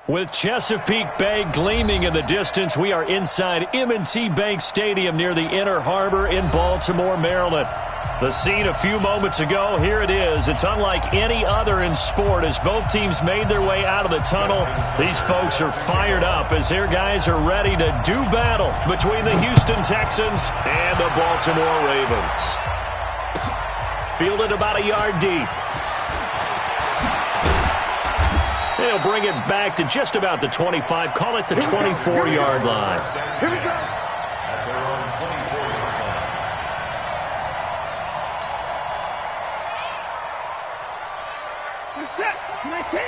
With Chesapeake Bay gleaming in the distance, we are inside M&T Bank Stadium near the Inner Harbor in Baltimore, Maryland. The scene a few moments ago, here it is. It's unlike any other in sport as both teams made their way out of the tunnel. These folks are fired up as their guys are ready to do battle between the Houston Texans and the Baltimore Ravens. Fielded about a yard deep. They'll bring it back to just about the 25. Call it the 24-yard line. Here we go. Set. 19.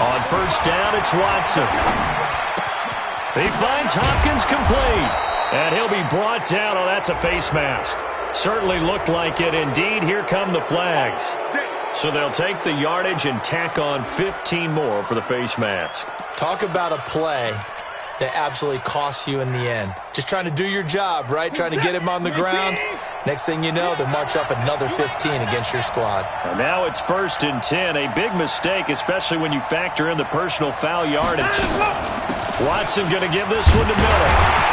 On first down, it's Watson. He finds Hopkins complete. And he'll be brought down. Oh, that's a face mask. Certainly looked like it. Indeed, here come the flags. So they'll take the yardage and tack on 15 more for the face mask. Talk about a play that absolutely costs you in the end. Just trying to do your job, right? Trying to get him on the ground. Next thing you know, they'll march off another 15 against your squad. And now it's 1st and 10. A big mistake, especially when you factor in the personal foul yardage. Watson going to give this one to Miller.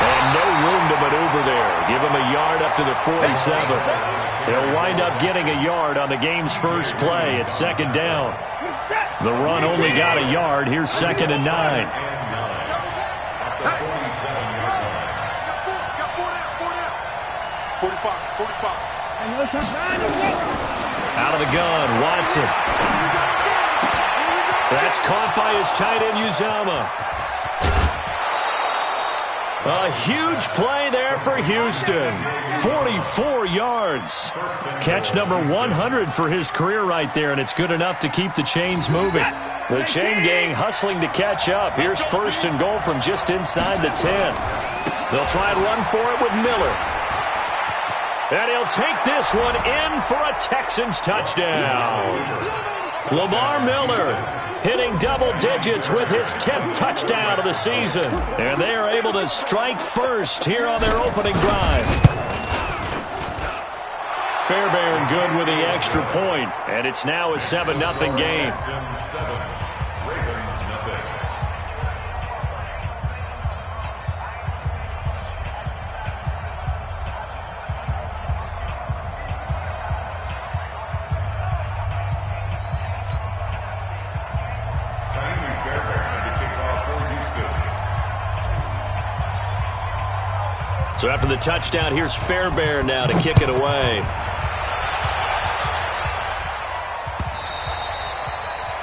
And no room to maneuver there. Give him a yard up to the 47. They'll wind up getting a yard on the game's first play. It's 2nd down. The run only got a yard. Here's 2nd and 9. Out of the gun, Watson. That's caught by his tight end, Uzomah. A huge play there for Houston. 44 yards. Catch number 100 for his career right there, and it's good enough to keep the chains moving. The chain gang hustling to catch up. Here's 1st and goal from just inside the 10. They'll try and run for it with Miller. And he'll take this one in for a Texans touchdown. Lamar Miller hitting double digits with his 10th touchdown of the season. And they are able to strike first here on their opening drive. Fairbairn good with the extra point, and it's now a 7-0 game. So after the touchdown, here's Fairbairn now to kick it away.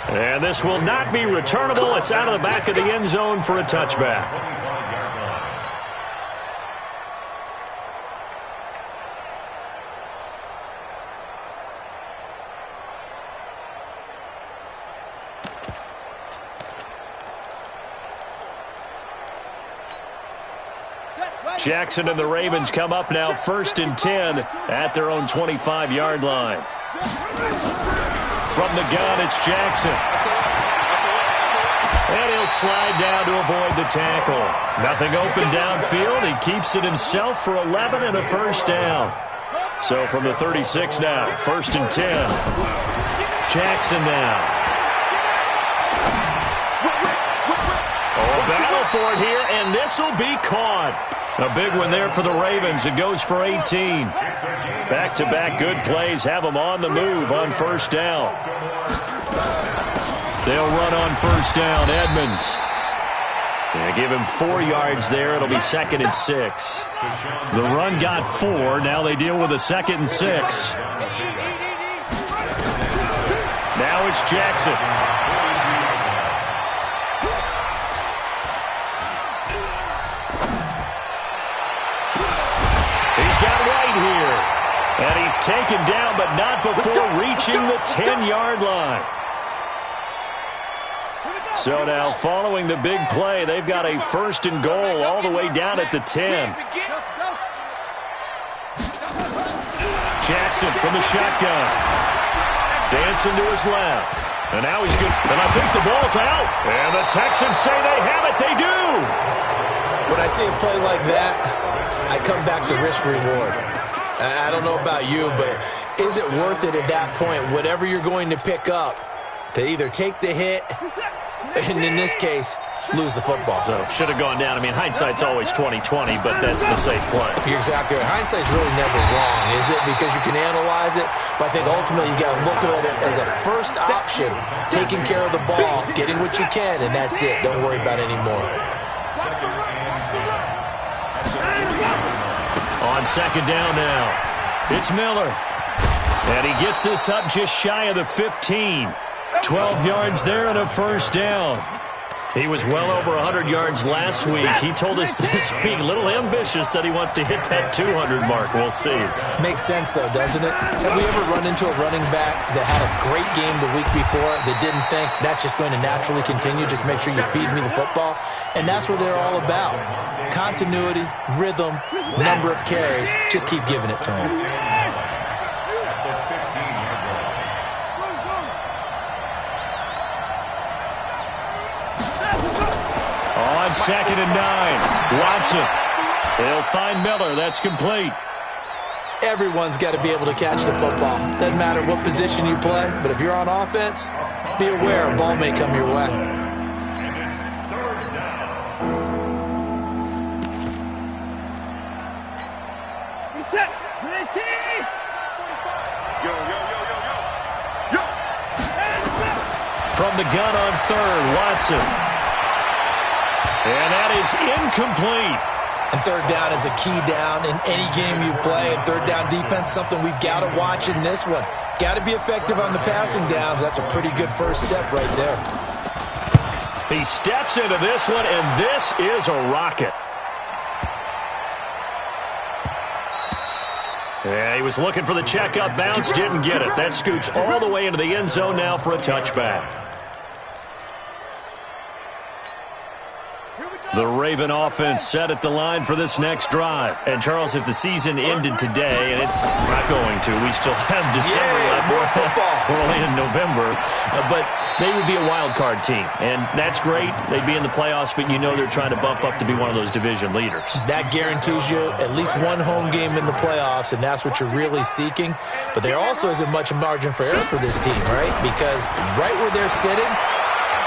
And this will not be returnable. It's out of the back of the end zone for a touchback. Jackson and the Ravens come up now 1st and 10 at their own 25-yard line. From the gun, it's Jackson. And he'll slide down to avoid the tackle. Nothing open downfield. He keeps it himself for 11 and a first down. So from the 36 now, 1st and 10. Jackson now. Oh, battle for it here, and this will be caught. A big one there for the Ravens. It goes for 18. Back-to-back good plays have them on the move on first down. They'll run on first down. Edmonds. They give him 4 yards there. It'll be 2nd and 6. The run got 4. Now they deal with a 2nd and 6. Now it's Jackson. And he's taken down, but not before reaching the 10-yard line. So now, following the big play, they've got a 1st and goal all the way down at the 10. Jackson from the shotgun. Dancing to his left. And now he's good. And I think the ball's out. And the Texans say they have it. They do. When I see a play like that, I come back to risk reward. I don't know about you, but is it worth it at that point, whatever you're going to pick up, to either take the hit, and in this case, lose the football? So should have gone down. I mean, hindsight's always 20/20, but that's the safe play. You're exactly right. Hindsight's really never wrong, is it? Because you can analyze it, but I think ultimately you got to look at it as a first option, taking care of the ball, getting what you can, and that's it. Don't worry about any more. On second down now, it's Miller. And he gets us up just shy of the 15. 12 yards there and a first down. He was well over 100 yards last week. He told us this week, a little ambitious, said he wants to hit that 200 mark. We'll see. Makes sense, though, doesn't it? Have we ever run into a running back that had a great game the week before that didn't think that's just going to naturally continue? Just make sure you feed me the football. And that's what they're all about. Continuity, rhythm, number of carries. Just keep giving it to him. On second and 9, Watson. They'll find Miller. That's complete. Everyone's got to be able to catch the football. Doesn't matter what position you play, but if you're on offense, be aware a ball may come your way. From the gun on third, Watson. And that is incomplete. And third down is a key down in any game you play. And third down defense, something we've got to watch in this one. Got to be effective on the passing downs. That's a pretty good first step right there. He steps into this one, and this is a rocket. Yeah, he was looking for the check-up bounce, didn't get it. That scoots all the way into the end zone now for a touchback. The Raven offense set at the line for this next drive. And, Charles, if the season ended today, and it's not going to, we still have December left. More football. We're only in November. But they would be a wild card team. And that's great. They'd be in the playoffs, but you know they're trying to bump up to be one of those division leaders. That guarantees you at least one home game in the playoffs, and that's what you're really seeking. But there also isn't much margin for error for this team, right? Because right where they're sitting,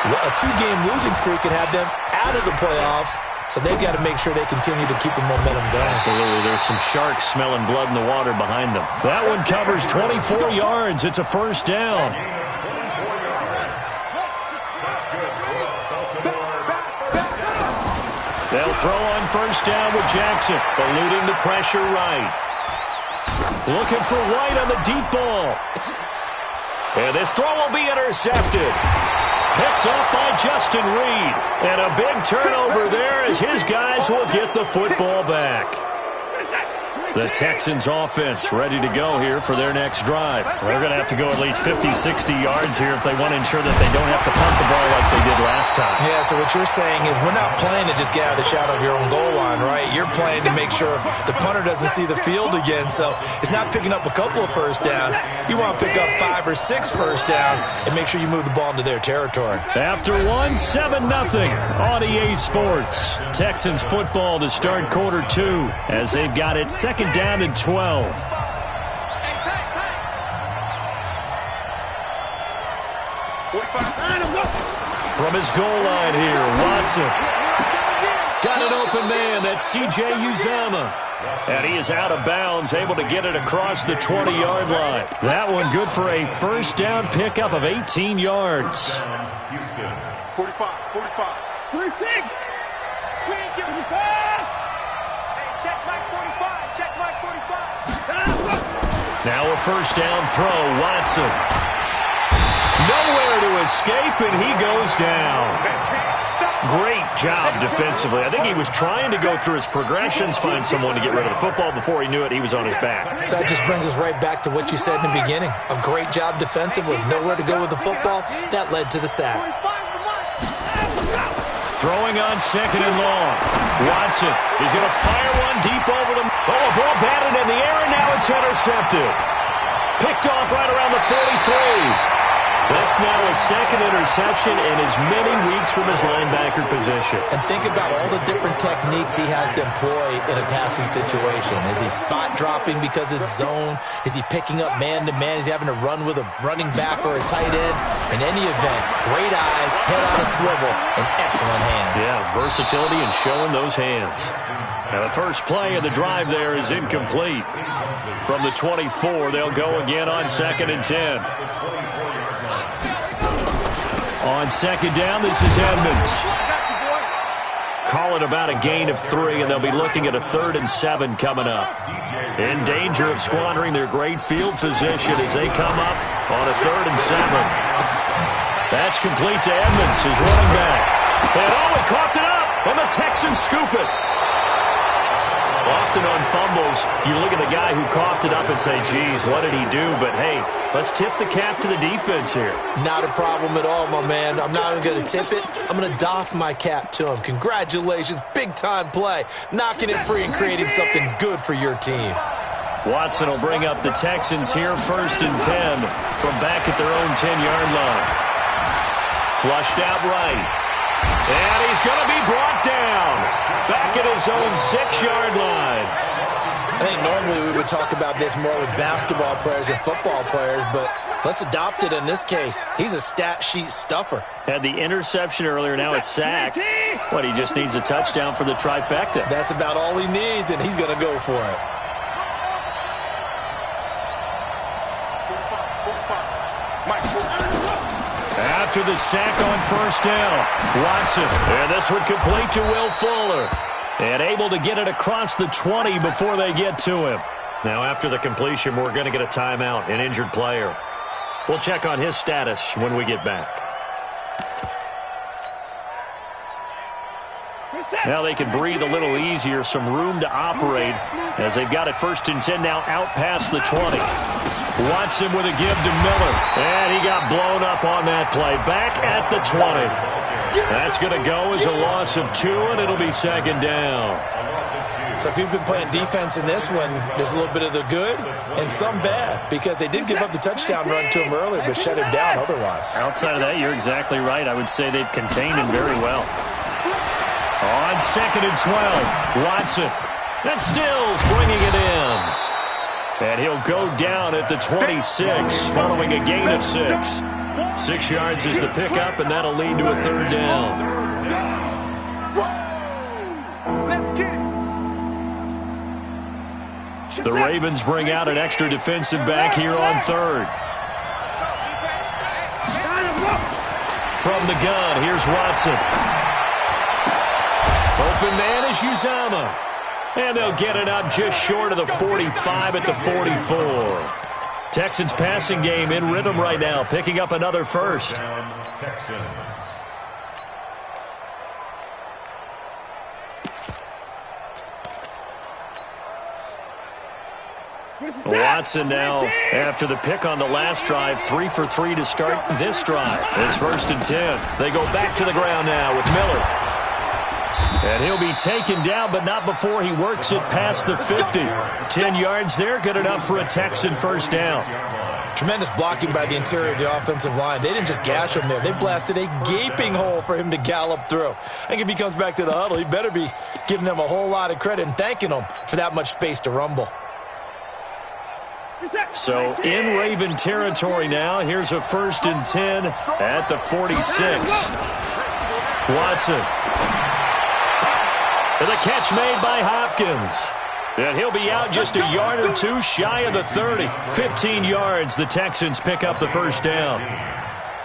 a two-game losing streak could have them out of the playoffs, so they've got to make sure they continue to keep the momentum going. Absolutely. There's some sharks smelling blood in the water behind them. That one covers 24 yards. It's a first down. They'll throw on first down with Jackson, eluding the pressure right. Looking for White on the deep ball. And this throw will be intercepted. Picked up by Justin Reed. And a big turnover there as his guys will get the football back. The Texans offense ready to go here for their next drive. They're going to have to go at least 50, 60 yards here if they want to ensure that they don't have to punt the ball like they did last time. Yeah, so what you're saying is we're not playing to just get out of the shadow of your own goal line, right? You're playing to make sure the punter doesn't see the field again. So it's not picking up a couple of first downs. You want to pick up 5 or 6 first downs and make sure you move the ball into their territory. After 7-0 on EA Sports. Texans football to start quarter 2 as they've got it second down and 12. From his goal line here, Watson. Got an open man, that's C.J. Uzama. And he is out of bounds, able to get it across the 20-yard line. That one good for a first down pickup of 18 yards. 45, 45. 46. Now a first down throw, Watson. Nowhere to escape, and he goes down. Great job defensively. I think he was trying to go through his progressions, find someone to get rid of the football. Before he knew it, he was on his back. So that just brings us right back to what you said in the beginning. A great job defensively. Nowhere to go with the football. That led to the sack. Throwing on second and long. Watson is going to fire one deep over the... Oh, a ball batted in the air, and now it's intercepted. Picked off right around the 43. That's now his second interception in as many weeks from his linebacker position. And think about all the different techniques he has to employ in a passing situation. Is he spot dropping because it's zone? Is he picking up man-to-man? Is he having to run with a running back or a tight end? In any event, great eyes, head on a swivel, and excellent hands. Yeah, versatility and showing those hands. Now the first play of the drive there is incomplete. From the 24, they'll go again on 2nd and 10. On 2nd down, this is Edmonds. Call it about a gain of 3, and they'll be looking at a 3rd and 7 coming up. In danger of squandering their great field position as they come up on a 3rd and 7. That's complete to Edmonds, his running back. And he coughed it up, and the Texans scoop it. Often on fumbles, you look at the guy who coughed it up and say, geez, what did he do? But, hey, let's tip the cap to the defense here. Not a problem at all, my man. I'm not even going to tip it. I'm going to doff my cap to him. Congratulations. Big-time play. Knocking it free and creating something good for your team. Watson will bring up the Texans here, 1st and 10 from back at their own 10-yard line. Flushed out right. And he's going to be brought down. Back at his own 6-yard line. I think normally we would talk about this more with basketball players and football players, but let's adopt it in this case. He's a stat sheet stuffer. Had the interception earlier, now a sack. What, he just needs a touchdown for the trifecta. That's about all he needs, and he's going to go for it. After the sack on 1st down, Watson. And this one complete to Will Fuller. And able to get it across the 20 before they get to him. Now after the completion, we're going to get a timeout, an injured player. We'll check on his status when we get back. Now they can breathe a little easier, some room to operate as they've got it 1st and 10 now out past the 20. Watson with a give to Miller, and he got blown up on that play. Back at the 20. That's going to go as a loss of 2, and it'll be 2nd down. So if you've been playing defense in this one, there's a little bit of the good and some bad, because they did give up the touchdown run to him earlier, but shut him down otherwise. Outside of that, you're exactly right. I would say they've contained him very well. On 2nd and 12, Watson. That Stills bringing it in. And he'll go down at the 26 following a gain of 6. 6 yards is the pickup, and that'll lead to a 3rd down. The Ravens bring out an extra defensive back here on 3rd. From the gun, here's Watson. Open man is Uzama. And they'll get it up just short of the 45 at the 44. Texans passing game in rhythm right now, picking up another first. Watson now, after the pick on the last drive, 3 for 3 to start this drive. It's 1st and 10. They go back to the ground now with Miller. And he'll be taken down, but not before he works it past the 50. 10 yards there, good enough for a Texan 1st down. Tremendous blocking by the interior of the offensive line. They didn't just gash him there. They blasted a gaping hole for him to gallop through. I think if he comes back to the huddle, he better be giving them a whole lot of credit and thanking them for that much space to rumble. So in Raven territory now, here's a 1st and 10 at the 46. Watson. And the catch made by Hopkins. And he'll be out just a yard or 2 shy of the 30. 15 yards, the Texans pick up the 1st down.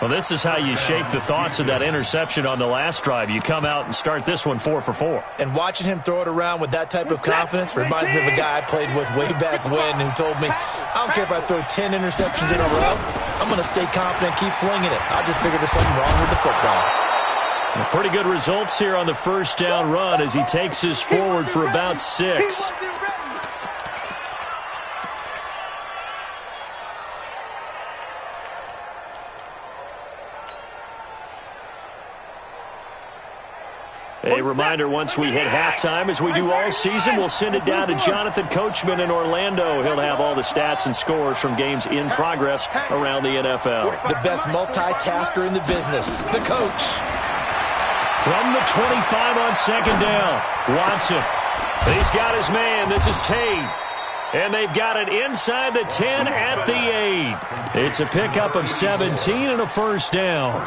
Well, this is how you shape the thoughts of that interception on the last drive. You come out and start this one 4 for 4. And watching him throw it around with that type of confidence reminds me of a guy I played with way back when who told me, I don't care if I throw 10 interceptions in a row. I'm going to stay confident, keep flinging it. I just figured there's something wrong with the football. Pretty good results here on the 1st down run as he takes us forward for about 6. A reminder, once we hit halftime, as we do all season, we'll send it down to Jonathan Coachman in Orlando. He'll have all the stats and scores from games in progress around the NFL. The best multitasker in the business, the coach. From the 25 on second down, Watson. He's got his man. This is Tate. And they've got it inside the 10 at the 8. It's a pickup of 17 and a first down.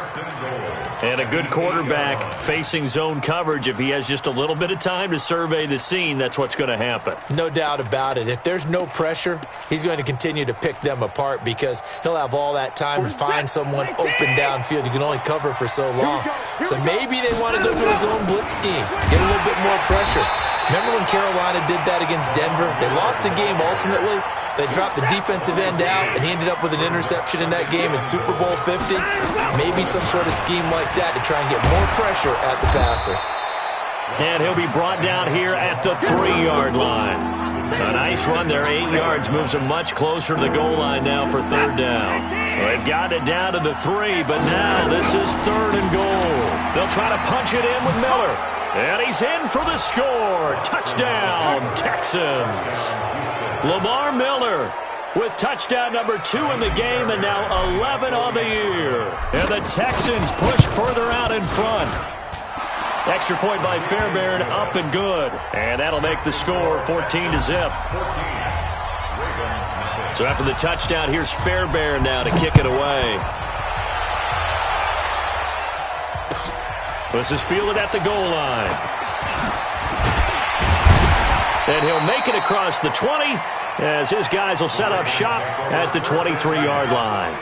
And a good quarterback facing zone coverage. If he has just a little bit of time to survey the scene, that's what's going to happen. No doubt about it. If there's no pressure, he's going to continue to pick them apart because he'll have all that time to find someone open downfield. You can only cover for so long. So maybe they want to go to a zone blitz scheme, get a little bit more pressure. Remember when Carolina did that against Denver? They lost the game ultimately. They dropped the defensive end out, and he ended up with an interception in that game in Super Bowl 50. Maybe some sort of scheme like that to try and get more pressure at the passer. And he'll be brought down here at the 3-yard line. A nice run there, 8 yards, moves him much closer to the goal line now for third down. They've got it down to the 3, but now this is third and goal. They'll try to punch it in with Miller. And he's in for the score. Touchdown, Texans. Lamar Miller with touchdown number 2 in the game and now 11 on the year. And the Texans push further out in front. Extra point by Fairbairn, up and good. And that'll make the score 14-0. So after the touchdown, here's Fairbairn now to kick it away. This is fielded at the goal line. And he'll make it across the 20 as his guys will set up shop at the 23-yard line.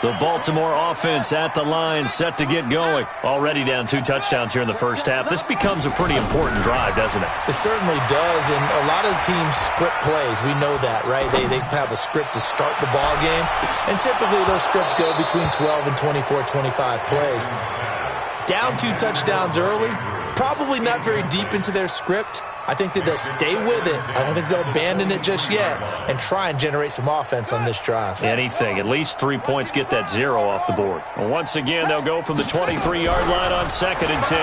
The Baltimore offense at the line, set to get going. Already down 2 touchdowns here in the first half. This becomes a pretty important drive, doesn't it? It certainly does, and a lot of teams script plays. We know that, right? They have a script to start the ball game, and typically those scripts go between 12 and 24, 25 plays. Down 2 touchdowns early, probably not very deep into their script. I think that they'll stay with it. I don't think they'll abandon it just yet and try and generate some offense on this drive. Anything. At least 3 points, get that 0 off the board. And once again, they'll go from the 23-yard line on 2nd and 10.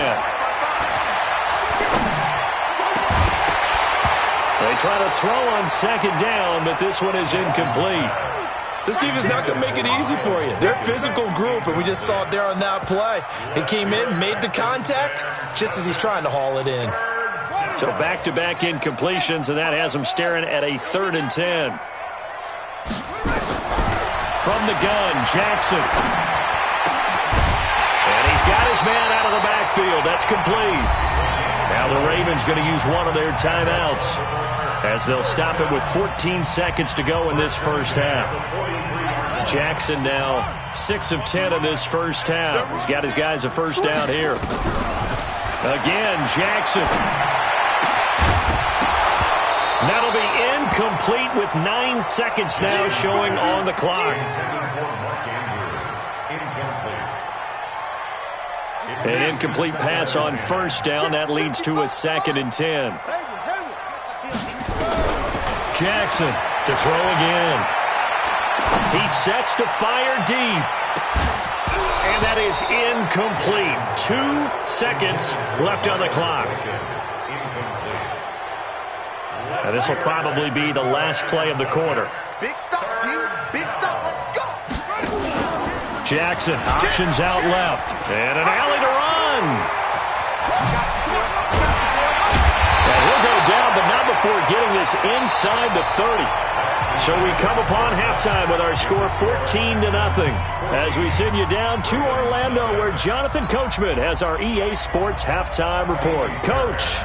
They try to throw on 2nd down, but this one is incomplete. This defense is not going to make it easy for you. They're a physical group, and we just saw it there on that play. He came in, made the contact, just as he's trying to haul it in. So back-to-back incompletions, and that has him staring at a 3rd and 10. From the gun, Jackson. And he's got his man out of the backfield. That's complete. Now the Ravens going to use one of their timeouts as they'll stop it with 14 seconds to go in this first half. Jackson now 6 of 10 in this first half. He's got his guys a first down here. Again, Jackson. That'll be incomplete with 9 seconds now showing on the clock. An incomplete pass on first down. That leads to a 2nd and 10. Jackson to throw again. He sets to fire deep. And that is incomplete. 2 seconds left on the clock. Now this will probably be the last play of the quarter. Big stop, dude. Big stop. Let's go. Jackson options out left. And an alley to run. And he'll go down, but not before getting this inside the 30. So we come upon halftime with our score 14-0 as we send you down to Orlando where Jonathan Coachman has our EA Sports halftime report. Coach.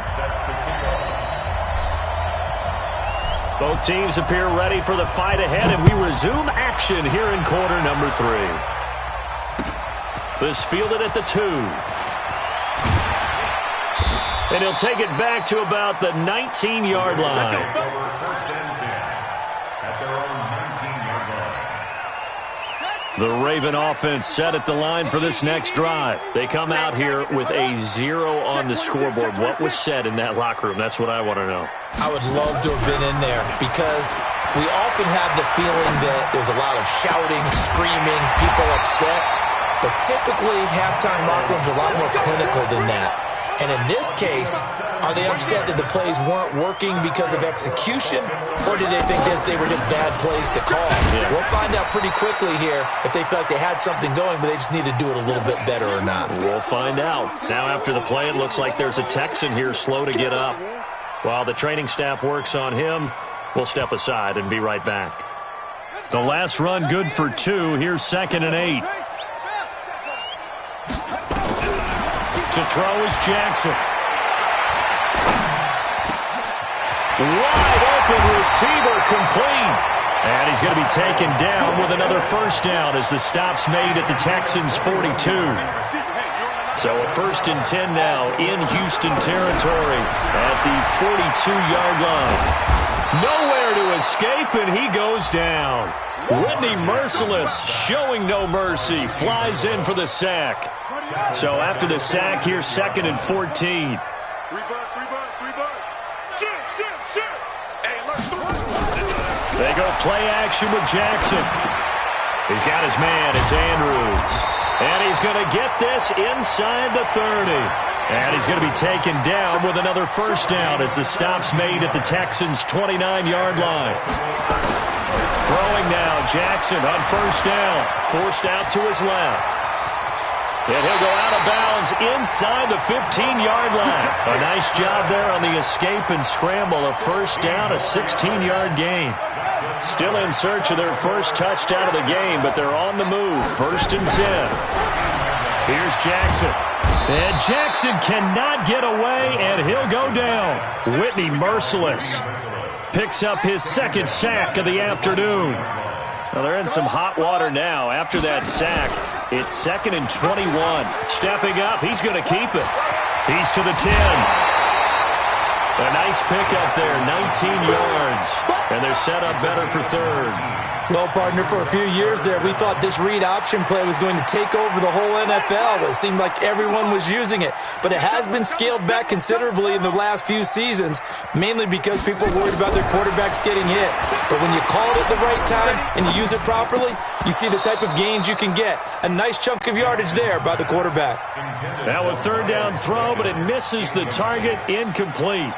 Both teams appear ready for the fight ahead, and we resume action here in quarter number 3. This fielded at the 2. And he'll take it back to about the 19-yard line. The Raven offense set at the line for this next drive. They come out here with a 0 on the scoreboard. What was said in that locker room? That's what I want to know. I would love to have been in there because we often have the feeling that there's a lot of shouting, screaming, people upset. but typically halftime locker rooms are a lot more clinical than that. And in this case, are they upset that the plays weren't working because of execution, or did they think they were just bad plays to call? Yeah. We'll find out pretty quickly here if they felt like they had something going, but they just need to do it a little bit better or not. We'll find out. Now after the play, it looks like there's a Texan here slow to get up. While the training staff works on him, we'll step aside and be right back. The last run good for 2. Here's 2nd and 8. To throw is Jackson. Wide open receiver complete. And he's going to be taken down with another first down as the stop's made at the Texans' 42. So a 1st and 10 now in Houston territory at the 42-yard line. Nowhere to escape, and he goes down. Whitney Merciless, showing no mercy, flies in for the sack. So after the sack, here's 2nd and 14. They go play action with Jackson. He's got his man. It's Andrews. And he's going to get this inside the 30. And he's going to be taken down with another first down as the stop's made at the Texans' 29-yard line. Throwing now, Jackson on first down. Forced out to his left. And he'll go out of bounds inside the 15-yard line. A nice job there on the escape and scramble. A first down, a 16-yard gain. Still in search of their first touchdown of the game, but they're on the move. 1st and 10. Here's Jackson. And Jackson cannot get away, and he'll go down. Whitney Merciless picks up his 2nd sack of the afternoon. Well, they're in some hot water now after that sack. It's 2nd and 21. Stepping up, he's going to keep it. He's to the 10. A nice pickup there, 19 yards. And they're set up better for 3rd. Well, partner, for a few years there, we thought this read option play was going to take over the whole NFL. It seemed like everyone was using it. But it has been scaled back considerably in the last few seasons, mainly because people are worried about their quarterbacks getting hit. But when you call it at the right time and you use it properly, you see the type of gains you can get. A nice chunk of yardage there by the quarterback. Now a 3rd down throw, but it misses the target, incomplete.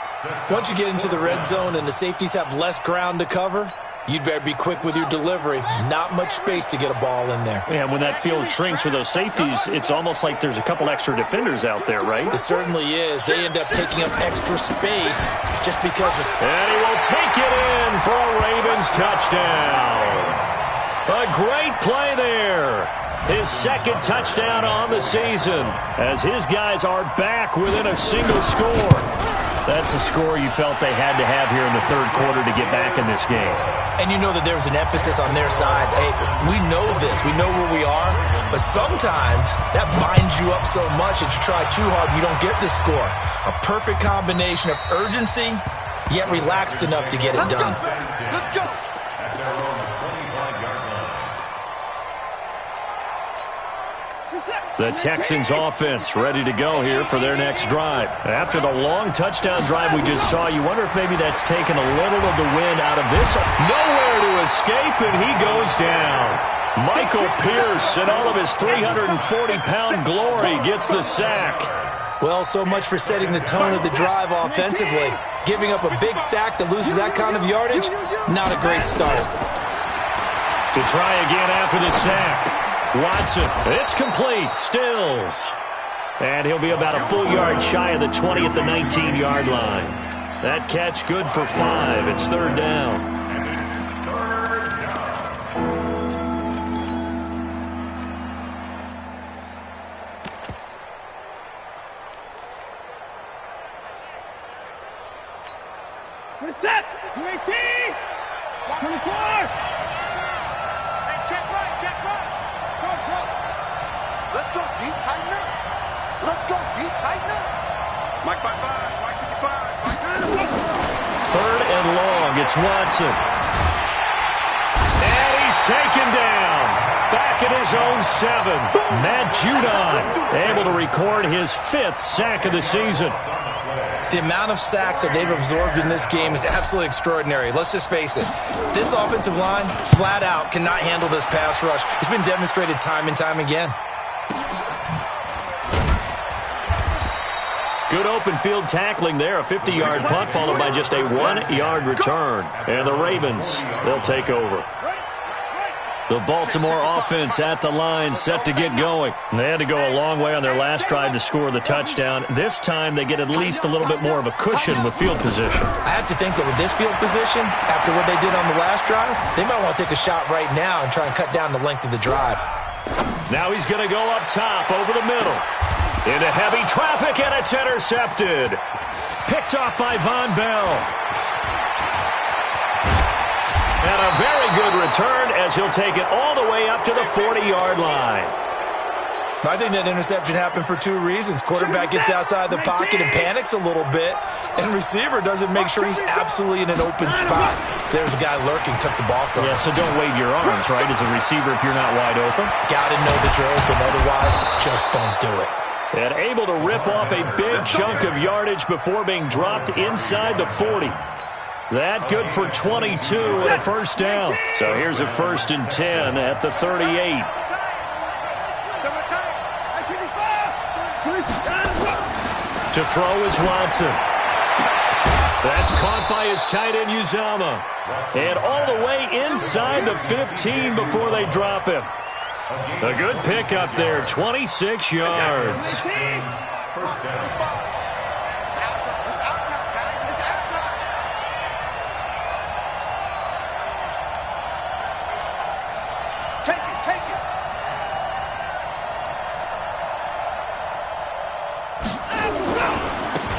Once you get into the red zone and the safeties have less ground to cover, you'd better be quick with your delivery. Not much space to get a ball in there. Yeah, when that field shrinks for those safeties, it's almost like there's a couple extra defenders out there, right? It certainly is. They end up taking up extra space just because. And he will take it in for a Ravens touchdown. A great play there. His 2nd touchdown on the season as his guys are back within a single score. That's a score you felt they had to have here in the 3rd quarter to get back in this game. And you know that there was an emphasis on their side. Hey, we know this. We know where we are. But sometimes that binds you up so much that you try too hard, you don't get the score. A perfect combination of urgency, yet relaxed enough to get it done. Let's go. The Texans offense ready to go here for their next drive. After the long touchdown drive we just saw, you wonder if maybe that's taken a little of the wind out of this. Nowhere to escape, and he goes down. Michael Pierce in all of his 340-pound glory gets the sack. Well, so much for setting the tone of the drive offensively. Giving up a big sack that loses that kind of yardage, not a great start. To try again after the sack. Watson, it's complete, Stills. And he'll be about a full yard shy of the 20 at the 19-yard line. That catch good for 5. It's 3rd down. We're set. 18. 24. Hey, check right. Let's go deep, tighten up. Let's go deep, tighten up. Mike 55, Mike 55, Mike 3rd and long, it's Watson. And he's taken down. Back at his own 7. Matt Judon able to record his 5th sack of the season. The amount of sacks that they've absorbed in this game is absolutely extraordinary. Let's just face it. This offensive line, flat out, cannot handle this pass rush. It's been demonstrated time and time again. Good open field tackling there. A 50-yard punt followed by just a 1-yard return. And the Ravens, they'll take over. The Baltimore offense at the line, set to get going. They had to go a long way on their last drive to score the touchdown. This time they get at least a little bit more of a cushion with field position. I have to think that with this field position, after what they did on the last drive, they might want to take a shot right now and try and cut down the length of the drive. Now he's going to go up top over the middle. Into heavy traffic, and it's intercepted. Picked off by Von Bell. And a very good return as he'll take it all the way up to the 40-yard line. I think that interception happened for two reasons. Quarterback gets outside the pocket and panics a little bit, and receiver doesn't make sure he's absolutely in an open spot. So there's a guy lurking, took the ball from him. Yeah, so don't wave your arms, right, as a receiver if you're not wide open. Got to know that you're open, otherwise just don't do it. And able to rip off a big chunk of yardage before being dropped inside the 40. That good for 22 and a first down. So here's a 1st and 10 at the 38. To throw is Watson. That's caught by his tight end, Uzama. And all the way inside the 15 before they drop him. A good pickup there, 26 yards. First down.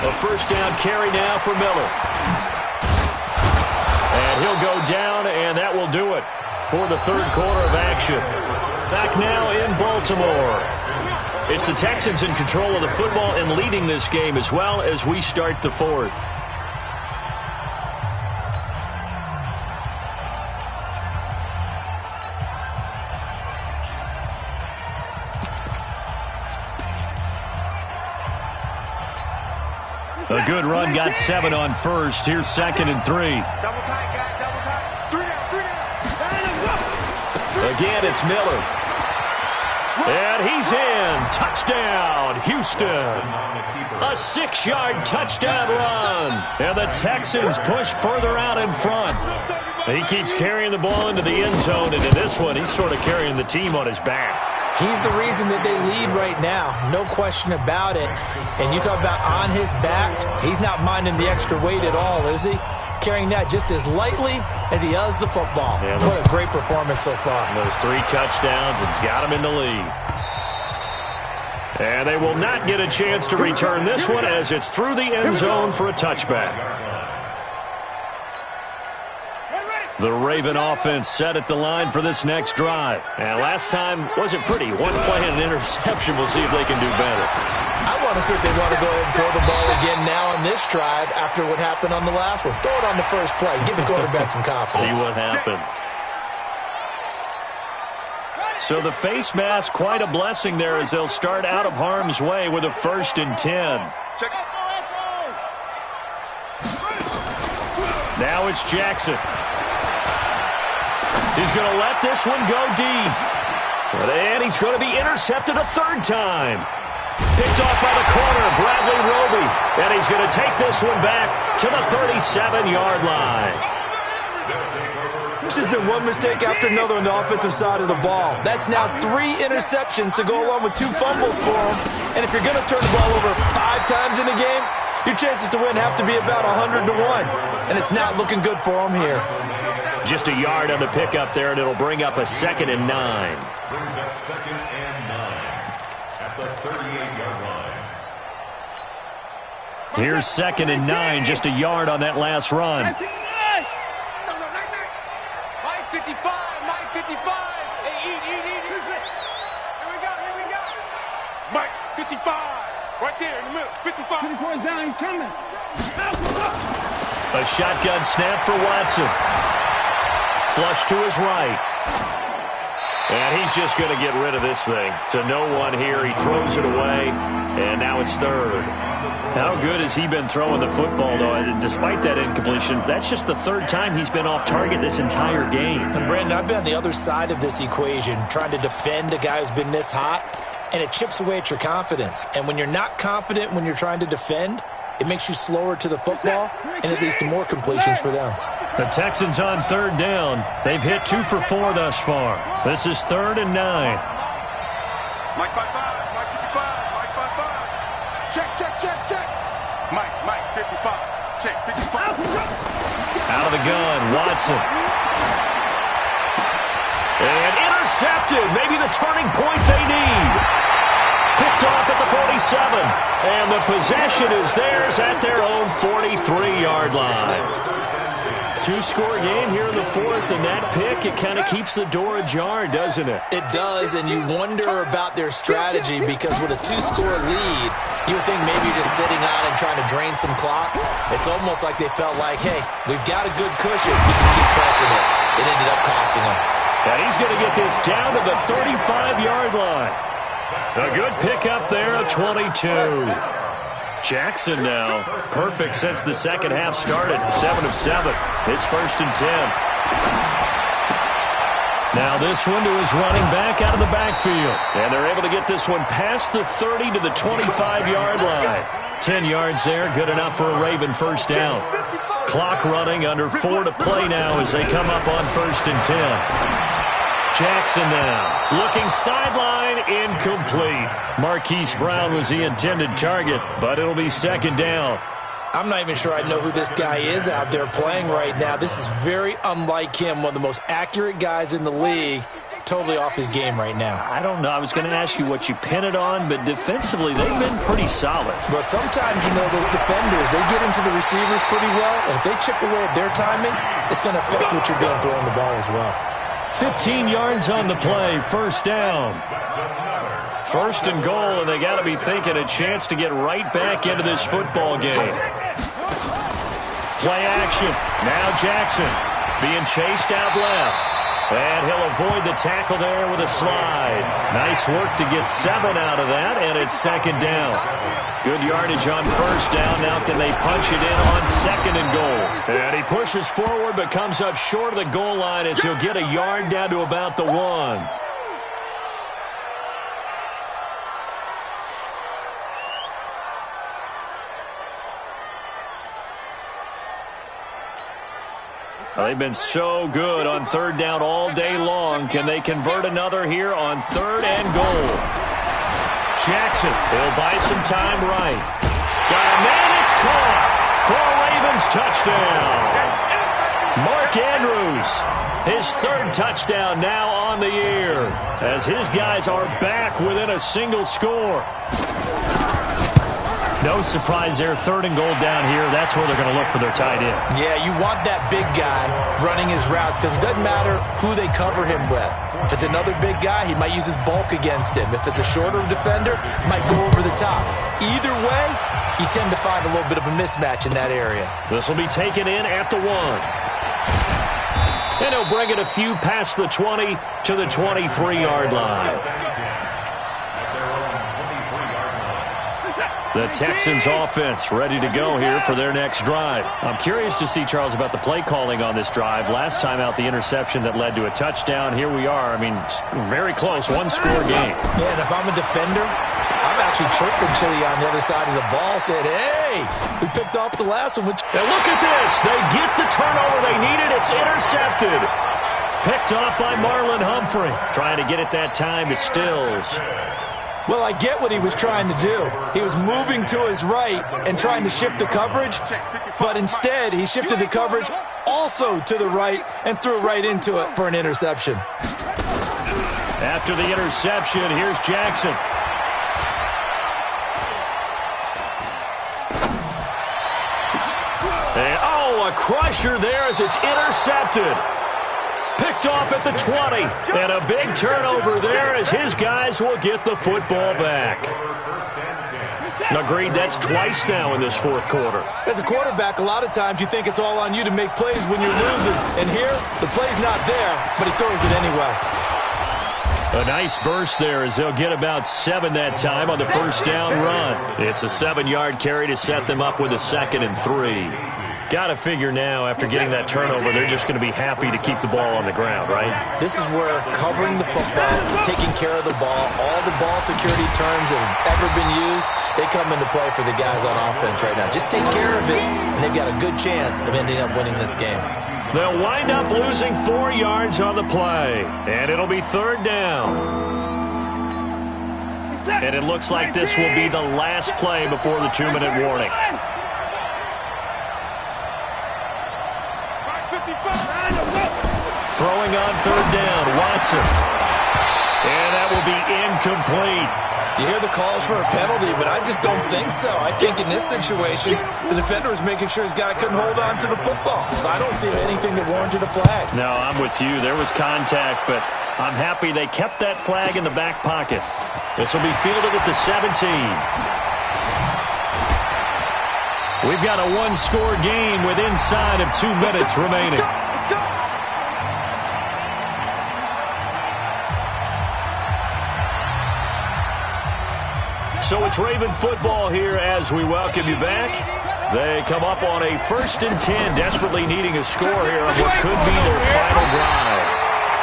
A first down carry now for Miller. And he'll go down, and that will do it for the third quarter of action. Back now in Baltimore. It's the Texans in control of the football and leading this game as well as we start the fourth. A good run, got 7 on first. Here's 2nd and 3. Double tight, guys, double tight. 3 down. Again, it's Miller. And he's in. Touchdown, Houston. A 6-yard touchdown run. And the Texans push further out in front. He keeps carrying the ball into the end zone, and in this one, he's sort of carrying the team on his back. He's the reason that they lead right now. No question about it. And you talk about on his back, he's not minding the extra weight at all, is he? Carrying that just as lightly as he does the football. Yeah, what a great performance so far. Those 3 touchdowns, it's got him in the lead. And they will not get a chance to return this one as it's through the end zone for a touchback. The Raven offense set at the line for this next drive. And last time wasn't pretty. 1 play and an interception. We'll see if they can do better. I want to see if they want to go ahead and throw the ball again now on this drive after what happened on the last one. Throw it on the first play. Give the quarterback some confidence. See what happens. So the face mask, quite a blessing there as they'll start out of harm's way with a 1st and 10. Now it's Jackson. He's going to let this one go deep. And he's going to be intercepted a 3rd time. Picked off by the corner, Bradley Roby. And he's going to take this one back to the 37-yard line. This has been one mistake after another on the offensive side of the ball. That's now 3 interceptions to go along with 2 fumbles for him. And if you're going to turn the ball over 5 times in a game, your chances to win have to be about 100 to 1. And it's not looking good for him here. Just a yard on the pickup there, and it'll bring up a 2nd and 9. Brings up 2nd and 9 at the 38-yard line. Here's 2nd and 9, just a yard on that last run. Mike 55, Mike 55. Hey, eat. Here we go. Mike 55, right there in the middle. 55. 24 down, he's coming. A shotgun snap for Watson. Flush to his right. And he's just going to get rid of this thing. To no one here. He throws it away. And now it's 3rd. How good has he been throwing the football, though? Despite that incompletion, that's just the 3rd time he's been off target this entire game. And Brandon, I've been on the other side of this equation, trying to defend a guy who's been this hot. and it chips away at your confidence. And when you're not confident when you're trying to defend, it makes you slower to the football, and it leads to more completions for them. The Texans on third down. They've hit 2 for 4 thus far. This is 3rd and 9. Mike 5-5, Mike 55, Mike 5-5. Check, check, check, check. Mike 55, check 55. Out of the gun, Watson. And intercepted. Maybe the turning point they need. Picked off at the 47. And the possession is theirs at their own 43-yard line. 2-score game here in the 4th, and that pick, it kind of keeps the door ajar, doesn't it? It does, and you wonder about their strategy because with a 2-score lead, you would think maybe you're just sitting on and trying to drain some clock. It's almost like they felt like, hey, we've got a good cushion. We can keep pressing it. It ended up costing them. And he's going to get this down to the 35-yard line. A good pickup there, a 22. Jackson now, perfect since the second half started, 7 of 7. It's 1st and 10. Now this one to his running back out of the backfield. And they're able to get this one past the 30 to the 25-yard line. 10 yards there, good enough for a Raven first down. Clock running, under 4 to play now as they come up on 1st and 10. Jackson now, looking sideline, incomplete. Marquise Brown was the intended target, but it'll be 2nd down. I'm not even sure I know who this guy is out there playing right now. This is very unlike him, one of the most accurate guys in the league. Totally off his game right now. I don't know. I was going to ask you what you pin it on, but defensively, they've been pretty solid. But sometimes, you know, those defenders, they get into the receivers pretty well, and if they chip away at their timing, it's going to affect what you're doing throwing the ball as well. 15 yards on the play, 1st down. 1st and goal, and they got to be thinking a chance to get right back into this football game. Play action. Now Jackson being chased out left. And he'll avoid the tackle there with a slide. Nice work to get 7 out of that, and it's 2nd down. Good yardage on 1st down. Now can they punch it in on 2nd and goal? And he pushes forward but comes up short of the goal line as he'll get a yard down to about the 1. They've been so good on 3rd down all day long. Can they convert another here on 3rd and goal? Jackson, he'll buy some time right. Got a man, it's caught for a Ravens touchdown. Mark Andrews, his 3rd touchdown now on the year as his guys are back within a single score. No surprise there, 3rd and goal down here. That's where they're going to look for their tight end. Yeah, you want that big guy running his routes because it doesn't matter who they cover him with. If it's another big guy, he might use his bulk against him. If it's a shorter defender, he might go over the top. Either way, you tend to find a little bit of a mismatch in that area. This will be taken in at the 1. And he'll bring it a few past the 20 to the 23-yard line. The Texans offense ready to go here for their next drive. I'm curious to see, Charles, about the play calling on this drive. Last time out, the interception that led to a touchdown. Here we are. I mean, very close, 1-score game. Yeah, and if I'm a defender, I'm actually chirping Chili on the other side of the ball, saying, hey, we picked off the last one. Now look at this. They get the turnover they needed. It's intercepted. Picked off by Marlon Humphrey. Trying to get it that time to Stills. Well, I get what he was trying to do. He was moving to his right and trying to shift the coverage, but instead he shifted the coverage also to the right and threw right into it for an interception. After the interception, here's Jackson. And, a crusher there as it's intercepted. Picked off at the 20. And a big turnover there as his guys will get the football back. Agreed, that's twice now in this 4th quarter. As a quarterback, a lot of times you think it's all on you to make plays when you're losing. And here, the play's not there, but he throws it anyway. A nice burst there as they'll get about 7 that time on the 1st down run. It's a 7-yard carry to set them up with a 2nd and 3. Got to figure now, after getting that turnover, they're just going to be happy to keep the ball on the ground, right? This is where covering the football, taking care of the ball, all the ball security terms that have ever been used, they come into play for the guys on offense right now. Just take care of it, and they've got a good chance of ending up winning this game. They'll wind up losing 4 yards on the play, and it'll be 3rd down. And it looks like this will be the last play before the 2-minute warning. Throwing on 3rd down, Watson. And that will be incomplete. You hear the calls for a penalty, but I just don't think so. I think in this situation, the defender was making sure his guy couldn't hold on to the football. So I don't see anything that warranted a flag. No, I'm with you. There was contact, but I'm happy they kept that flag in the back pocket. This will be fielded at the 17. We've got a one-score game with inside of 2 minutes remaining. So it's Raven football here as we welcome you back. They come up on a 1st and 10, desperately needing a score here on what could be their final drive.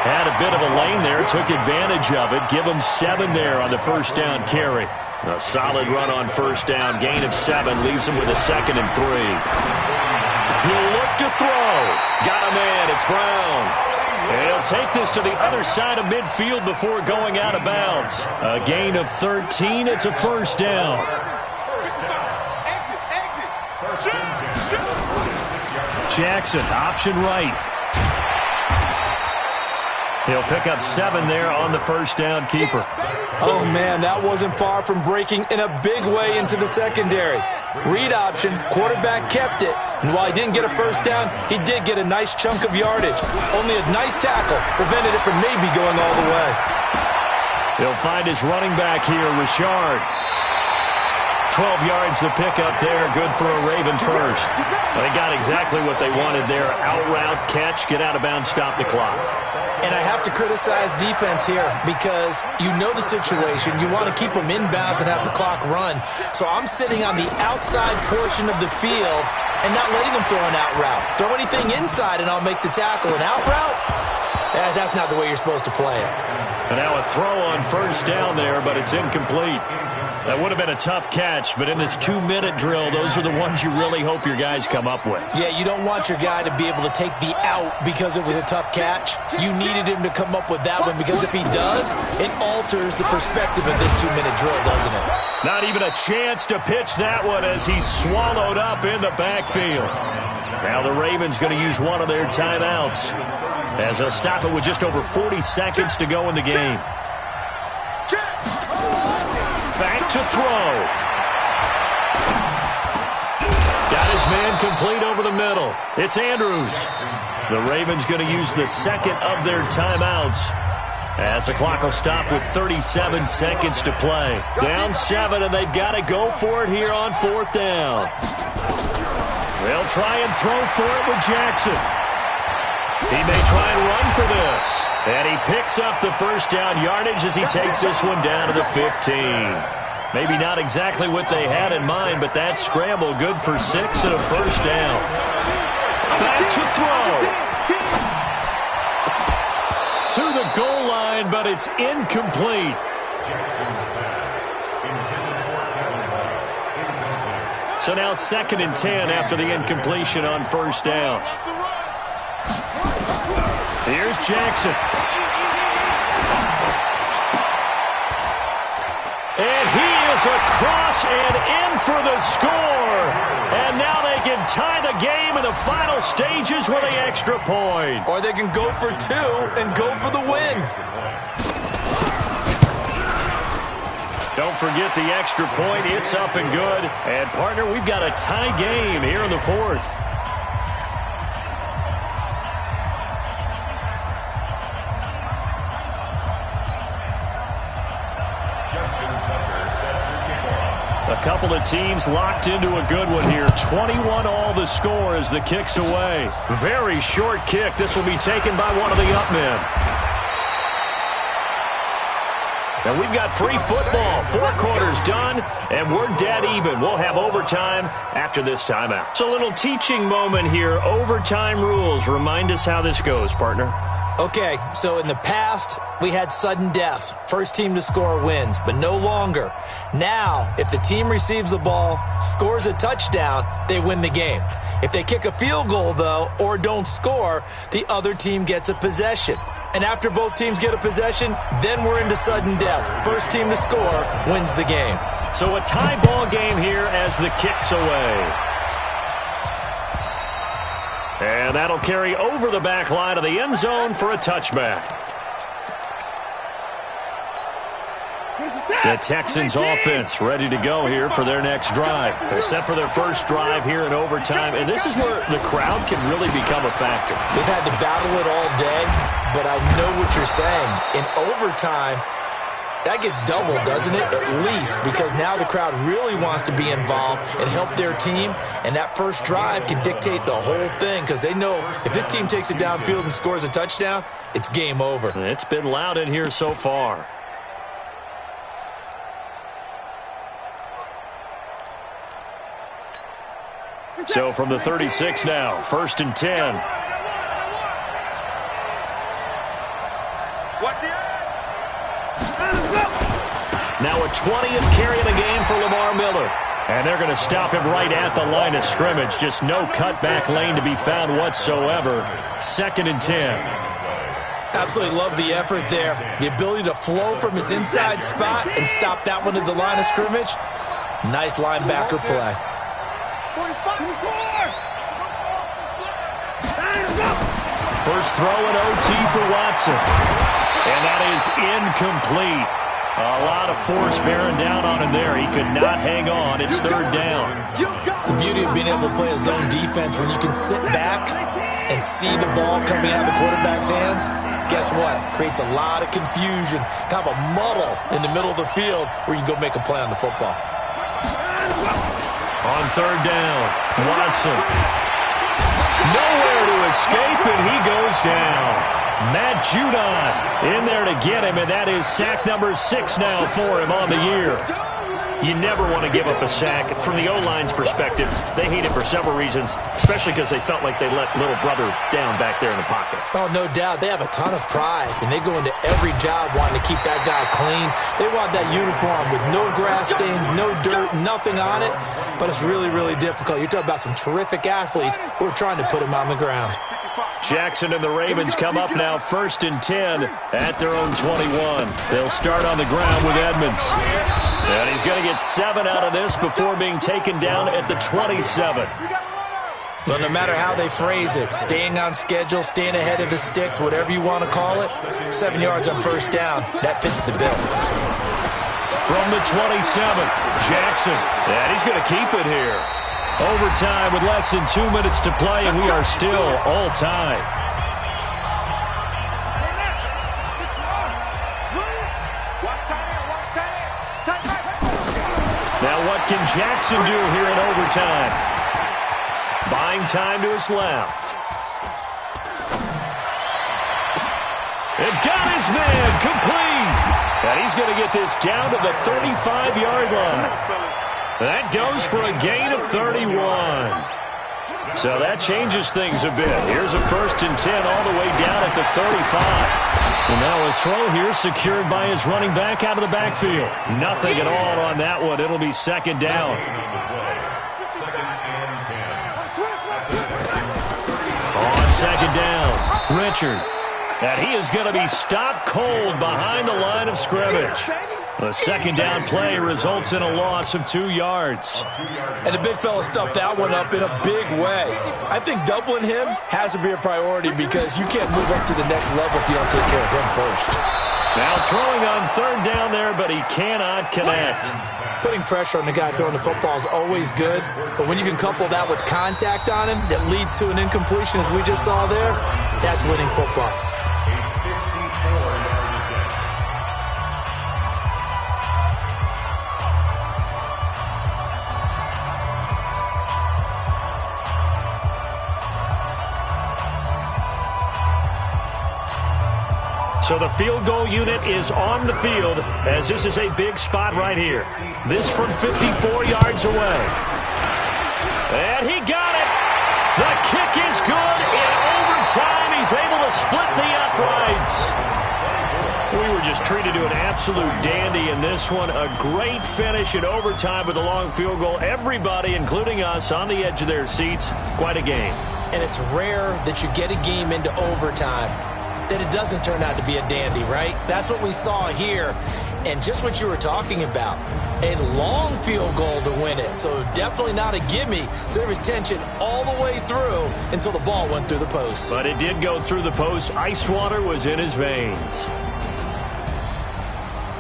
Had a bit of a lane there, took advantage of it. Give them 7 there on the 1st down carry. A solid run on 1st down, gain of 7, leaves them with a 2nd and 3. He'll look to throw. Got a man, it's Brown. And he'll take this to the other side of midfield before going out of bounds. A gain of 13, it's a 1st down. Jackson, option right. He'll pick up 7 there on the 1st down keeper. Oh, man, that wasn't far from breaking in a big way into the secondary. Read option, quarterback kept it, and while he didn't get a 1st down, he did get a nice chunk of yardage. Only a nice tackle prevented it from maybe going all the way. He'll find his running back here, Richard. 12 yards to pick up there, good for a Raven first. They got exactly what they wanted there. Out route, catch, get out of bounds, stop the clock. And I have to criticize defense here because you know the situation. You want to keep them in bounds and have the clock run. So I'm sitting on the outside portion of the field and not letting them throw an out route. Throw anything inside and I'll make the tackle. An out route? That's not the way you're supposed to play it. And now a throw on 1st down there, but it's incomplete. That would have been a tough catch, but in this 2-minute drill, those are the ones you really hope your guys come up with. Yeah, you don't want your guy to be able to take the out because it was a tough catch. You needed him to come up with that one because if he does, it alters the perspective of this 2-minute drill, doesn't it? Not even a chance to pitch that one as he's swallowed up in the backfield. Now the Ravens going to use one of their timeouts as they'll stop it with just over 40 seconds to go in the game. Back to throw. Got his man complete over the middle. It's Andrews. The Ravens going to use the 2nd of their timeouts as the clock will stop with 37 seconds to play. Down 7, and they've got to go for it here on 4th down. They'll try and throw for it with Jackson. He may try and run for this. And he picks up the 1st down yardage as he takes this one down to the 15. Maybe not exactly what they had in mind, but that scramble good for 6 and a 1st down. Back to throw. To the goal line, but it's incomplete. So now 2nd and 10 after the incompletion on 1st down. Here's Jackson. And he is across and in for the score. And now they can tie the game in the final stages with the extra point. Or they can go for 2 and go for the win. Don't forget the extra point. It's up and good. And, partner, we've got a tie game here in the 4th. A couple of teams locked into a good one here. 21 all the score as the kick's away. Very short kick. This will be taken by one of the up men. And we've got free football. 4 quarters done, and we're dead even. We'll have overtime after this timeout. It's a little teaching moment here. Overtime rules. Remind us how this goes, partner. Okay, so in the past, we had sudden death. First team to score wins, but no longer. Now, if the team receives the ball, scores a touchdown, they win the game. If they kick a field goal, though, or don't score, the other team gets a possession. And after both teams get a possession, then we're into sudden death. First team to score wins the game. So a tie ball game here as the kick's away. And that'll carry over the back line of the end zone for a touchback. The Texans offense ready to go here for their next drive. They're set for their first drive here in overtime, and this is where the crowd can really become a factor. They've had to battle it all day, but I know what you're saying. In overtime, that gets doubled, doesn't it? At least, because now the crowd really wants to be involved and help their team, and that first drive can dictate the whole thing because they know if this team takes it downfield and scores a touchdown, it's game over. It's been loud in here so far. So from the 36 now, 1st and 10. Now a 20th carry of the game for Lamar Miller. And they're going to stop him right at the line of scrimmage. Just no cutback lane to be found whatsoever. 2nd and 10. Absolutely love the effort there. The ability to flow from his inside spot and stop that one at the line of scrimmage. Nice linebacker play. First throw in OT for Watson. And that is incomplete. A lot of force bearing down on him there. He could not hang on. It's 3rd down. The beauty of being able to play a zone defense when you can sit back and see the ball coming out of the quarterback's hands, guess what? Creates a lot of confusion, kind of a muddle in the middle of the field where you can go make a play on the football. On 3rd down, Watson. Nowhere to escape, and he goes down. Matt Judon in there to get him, and that is sack number 6 now for him on the year. You never want to give up a sack. From the O-line's perspective, they hate it for several reasons, especially because they felt like they let little brother down back there in the pocket. Oh, no doubt. They have a ton of pride, and they go into every job wanting to keep that guy clean. They want that uniform with no grass stains, no dirt, nothing on it, but it's really, really difficult. You're talking about some terrific athletes who are trying to put him on the ground. Jackson and the Ravens come up now 1st and 10 at their own 21. They'll start on the ground with Edmonds. And he's going to get 7 out of this before being taken down at the 27. Well, no matter how they phrase it, staying on schedule, staying ahead of the sticks, whatever you want to call it, 7 yards on 1st down, that fits the bill. From the 27, Jackson. And he's going to keep it here. Overtime with less than 2 minutes to play, and we are still all tied. Now what can Jackson do here in overtime? Buying time to his left. And got his man complete. And he's going to get this down to the 35-yard line. That goes for a gain of 31. So that changes things a bit. Here's a 1st and 10 all the way down at the 35. And now a throw here secured by his running back out of the backfield. Nothing at all on that one. It'll be 2nd down. On 2nd down, Richard. And he is going to be stopped cold behind the line of scrimmage. The 2nd down play results in a loss of 2 yards. And the big fella stuffed that one up in a big way. I think doubling him has to be a priority because you can't move up to the next level if you don't take care of him first. Now throwing on 3rd down there, but he cannot connect. Putting pressure on the guy throwing the football is always good, but when you can couple that with contact on him that leads to an incompletion as we just saw there, that's winning football. So the field goal unit is on the field as this is a big spot right here. This from 54 yards away. And he got it. The kick is good. In overtime, he's able to split the uprights. We were just treated to an absolute dandy in this one. A great finish in overtime with a long field goal. Everybody, including us, on the edge of their seats. Quite a game. And it's rare that you get a game into overtime that it doesn't turn out to be a dandy, right? That's what we saw here. And just what you were talking about, a long field goal to win it. So definitely not a gimme. So there was tension all the way through until the ball went through the post. But it did go through the post. Ice water was in his veins.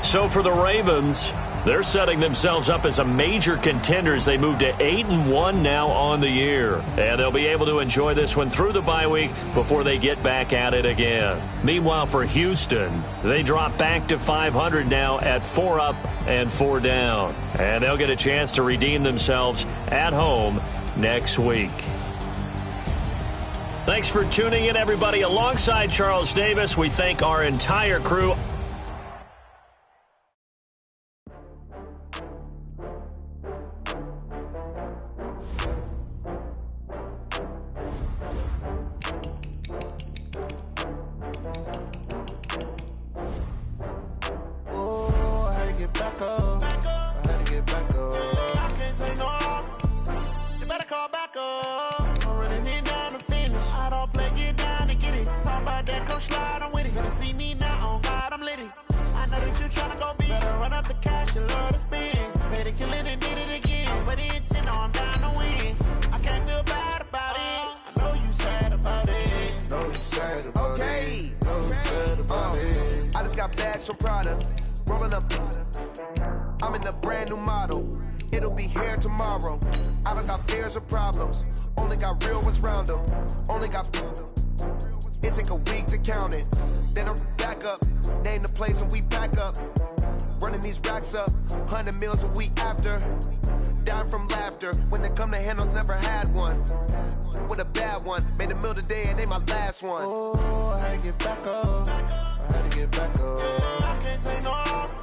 So for the Ravens, they're setting themselves up as a major contender as they move to 8-1 now on the year. And they'll be able to enjoy this one through the bye week before they get back at it again. Meanwhile, for Houston, they drop back to 500 now at 4 up and 4 down. And they'll get a chance to redeem themselves at home next week. Thanks for tuning in, everybody. Alongside Charles Davis, we thank our entire crew. I'm in a brand new model. It'll be here tomorrow. I don't got fears or problems. Only got real ones round them. Only got. It take a week to count it. Then I'm back up. Name the place and we back up. Running these racks up. 100 meals a week after. Down from laughter. When they come to handles, never had one. With a bad one. Made a meal today and ain't my last one. Oh, I had to get back up. I had to get back up. I can't take no off.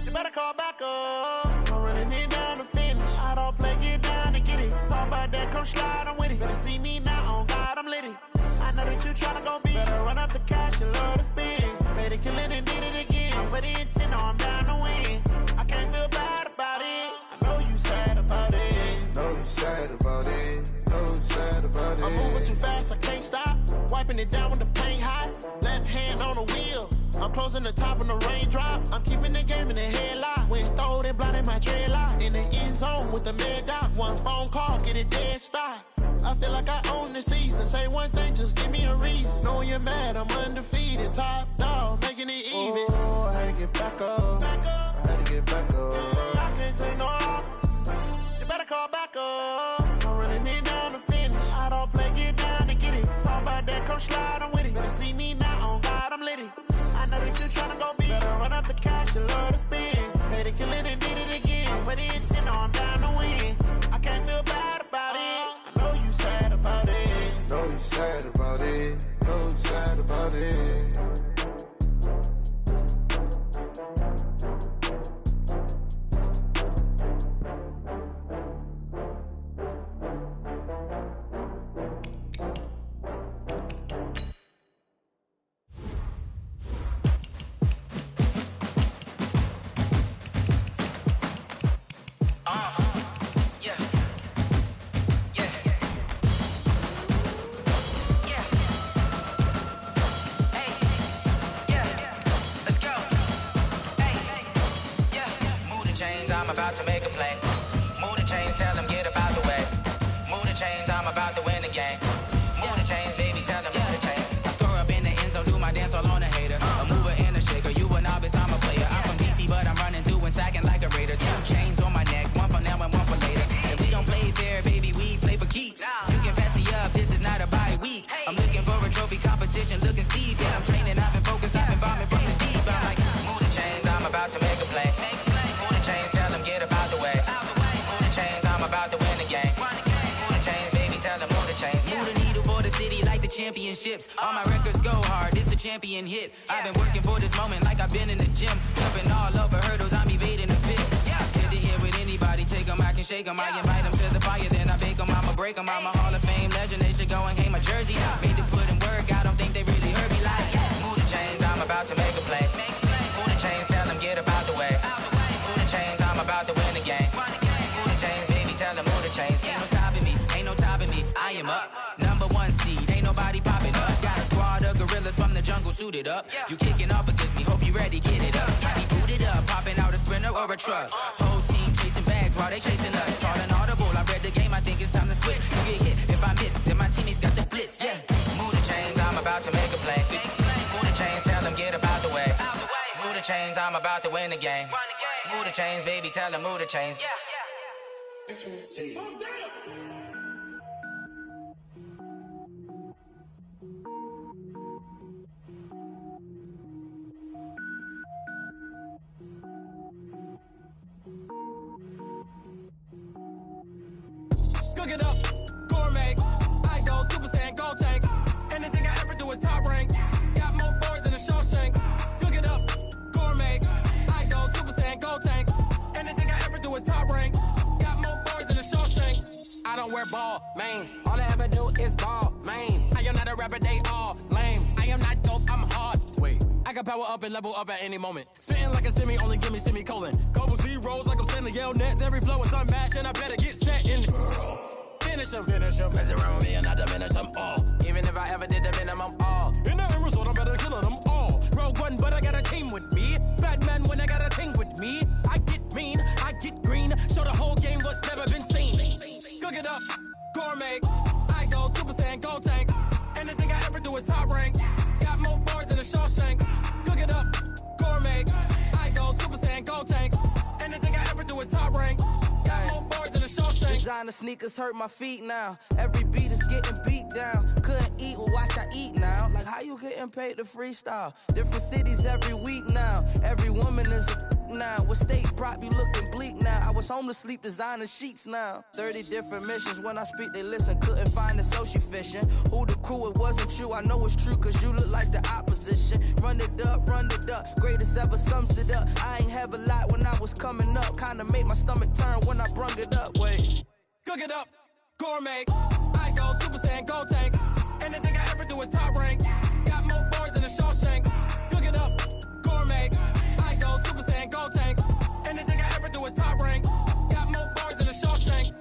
You better call back up. I'm running it down to finish. I don't play, get down and get it. Talk about that, come slide, I'm with it. Better see me now, on God, I'm litty. I know that you tryna go big. Better run up the cash, you love to spin. Better kill it and did it again. But the intent, no, I'm down to win. I can't feel bad about it. I know you sad about it. Know you sad about it. Know you sad about it. I'm moving too fast, I can't stop. Wiping it down with the paint hot. Left hand on the wheel. I'm closing the top when the raindrop. I'm keeping the game in the headlock. When throwed and blinded my dreadlock. In the end zone with the mad dot. One phone call, get it dead stop. I feel like I own the season. Say one thing, just give me a reason. Knowing you're mad, I'm undefeated. Top dog, making it even. Oh, I had to get back up. I had to get back up. I can't take no off. You better call back up. I'm running it down to finish. I don't play, get down to get it. Talk about that, come slide, I'm with it. Better see me now, on God, I'm litty. I know that you tryna go big. Better run up the cash, you love to spin. Better kill it and did it again. But the intent, no, I'm down to win. I can't feel bad about it. I know you sad about it. Know you sad about it. Know you sad about it. I'm about to make a play. Move the chains, tell them get up out the way. Move the chains, I'm about to win the game. Move the chains, baby, tell them move the chains. I score up in the end zone, do my dance all on a hater. A mover and a shaker, you a novice, I'm a player. I'm from DC, but I'm running through and sacking like a raider. 2 chains on my neck, one for now and one for later. And we don't play fair, baby, we play for keeps. You can pass me up, this is not a bye week. I'm looking for a trophy competition, looking steep. And I'm training, I've been focused, I've been bombing from the deep. I'm like, move the chains, I'm about to make a play. Move the chains, tell them get up out the way. Move the chains, I'm about to win the game. Move the chains, baby, tell them move the chains. Move the championships. All my records go hard, this a champion hit. I've been working for this moment like I've been in the gym. Jumping all over hurdles, I'm evading the pit. Good to hear with anybody, take them, I can shake them. I invite them to the fire, then I bake them, I'ma break them. I'm a Hall of Fame legend, they should go and hang my jersey. Made to put in work, I don't think they really heard me like, move the chains, I'm about to make a play. Move the chains, tell them get about the way. Move the chains, I'm about to win the game. Move the chains, baby, tell them move the chains. Ain't no stopping me, ain't no topping me, I am up. #1 seed, ain't nobody popping up. Got a squad of gorillas from the jungle suited up. You kicking off against me, hope you ready, get it up. I be booted up, popping out a Sprinter or a truck. Whole team chasing bags while they chasing us. Calling audible, I read the game, I think it's time to switch. You get hit, if I miss, then my teammates got the blitz, yeah. Move the chains, I'm about to make a play. Move the chains, tell them get about the way. Move the chains, I'm about to win the game. Move the chains, baby, tell them move the chains. Cook it up, gourmet. I go Super Saiyan, gold tank. Anything I ever do is top rank. Got more boards than a Shawshank. Cook it up, gourmet. I go Super Saiyan, gold tank. Anything I ever do is top rank. Got more boards than a Shawshank. I don't wear ball mains. All I ever do is ball main. I am not a rapper, they all lame. I am not dope, I'm hard. Wait, I can power up and level up at any moment. Spitting like a semi, only give me semicolon. Couple zeros like I'm sending yell nets. Every flow is unmatched and I better get set in it. Finish them. Mess around with me and I diminish them all. Even if I ever did the minimum, all. In the end result, I'm better killing them all. Rogue One, but I got a team with me. Batman when I got a team with me. I get mean, I get green. Show the whole game what's never been seen. Cook it up, gourmet. I go Super Saiyan, gold tank. Anything I ever do is top rank. Got more bars than a Shawshank. Cook it up, gourmet. I go Super Saiyan, gold tank. Anything I ever do is top rank. Got more bars than a Shawshank. Designer sneakers hurt my feet now. Every beat is getting beat down. Couldn't eat, well watch I eat now. Like how you getting paid to freestyle? Different cities every week now. Every woman is a now. What state prop you looking bleak now? I was home to sleep designing sheets now. 30 different missions. When I speak they listen. Couldn't find the social fishing. Who the crew? It wasn't you. I know it's true cause you look like the opposition. Run it up. Greatest ever sums it up. I ain't have a lot when I was coming up. Kinda made my stomach turn when I brung it up. Wait. Cook it up, gourmet. I go Super Saiyan, gold tank. Anything I ever do is top rank. Got more bars than a Shawshank. Cook it up, gourmet. I go Super Saiyan, gold tank. Anything I ever do is top rank. Got more bars than a Shawshank.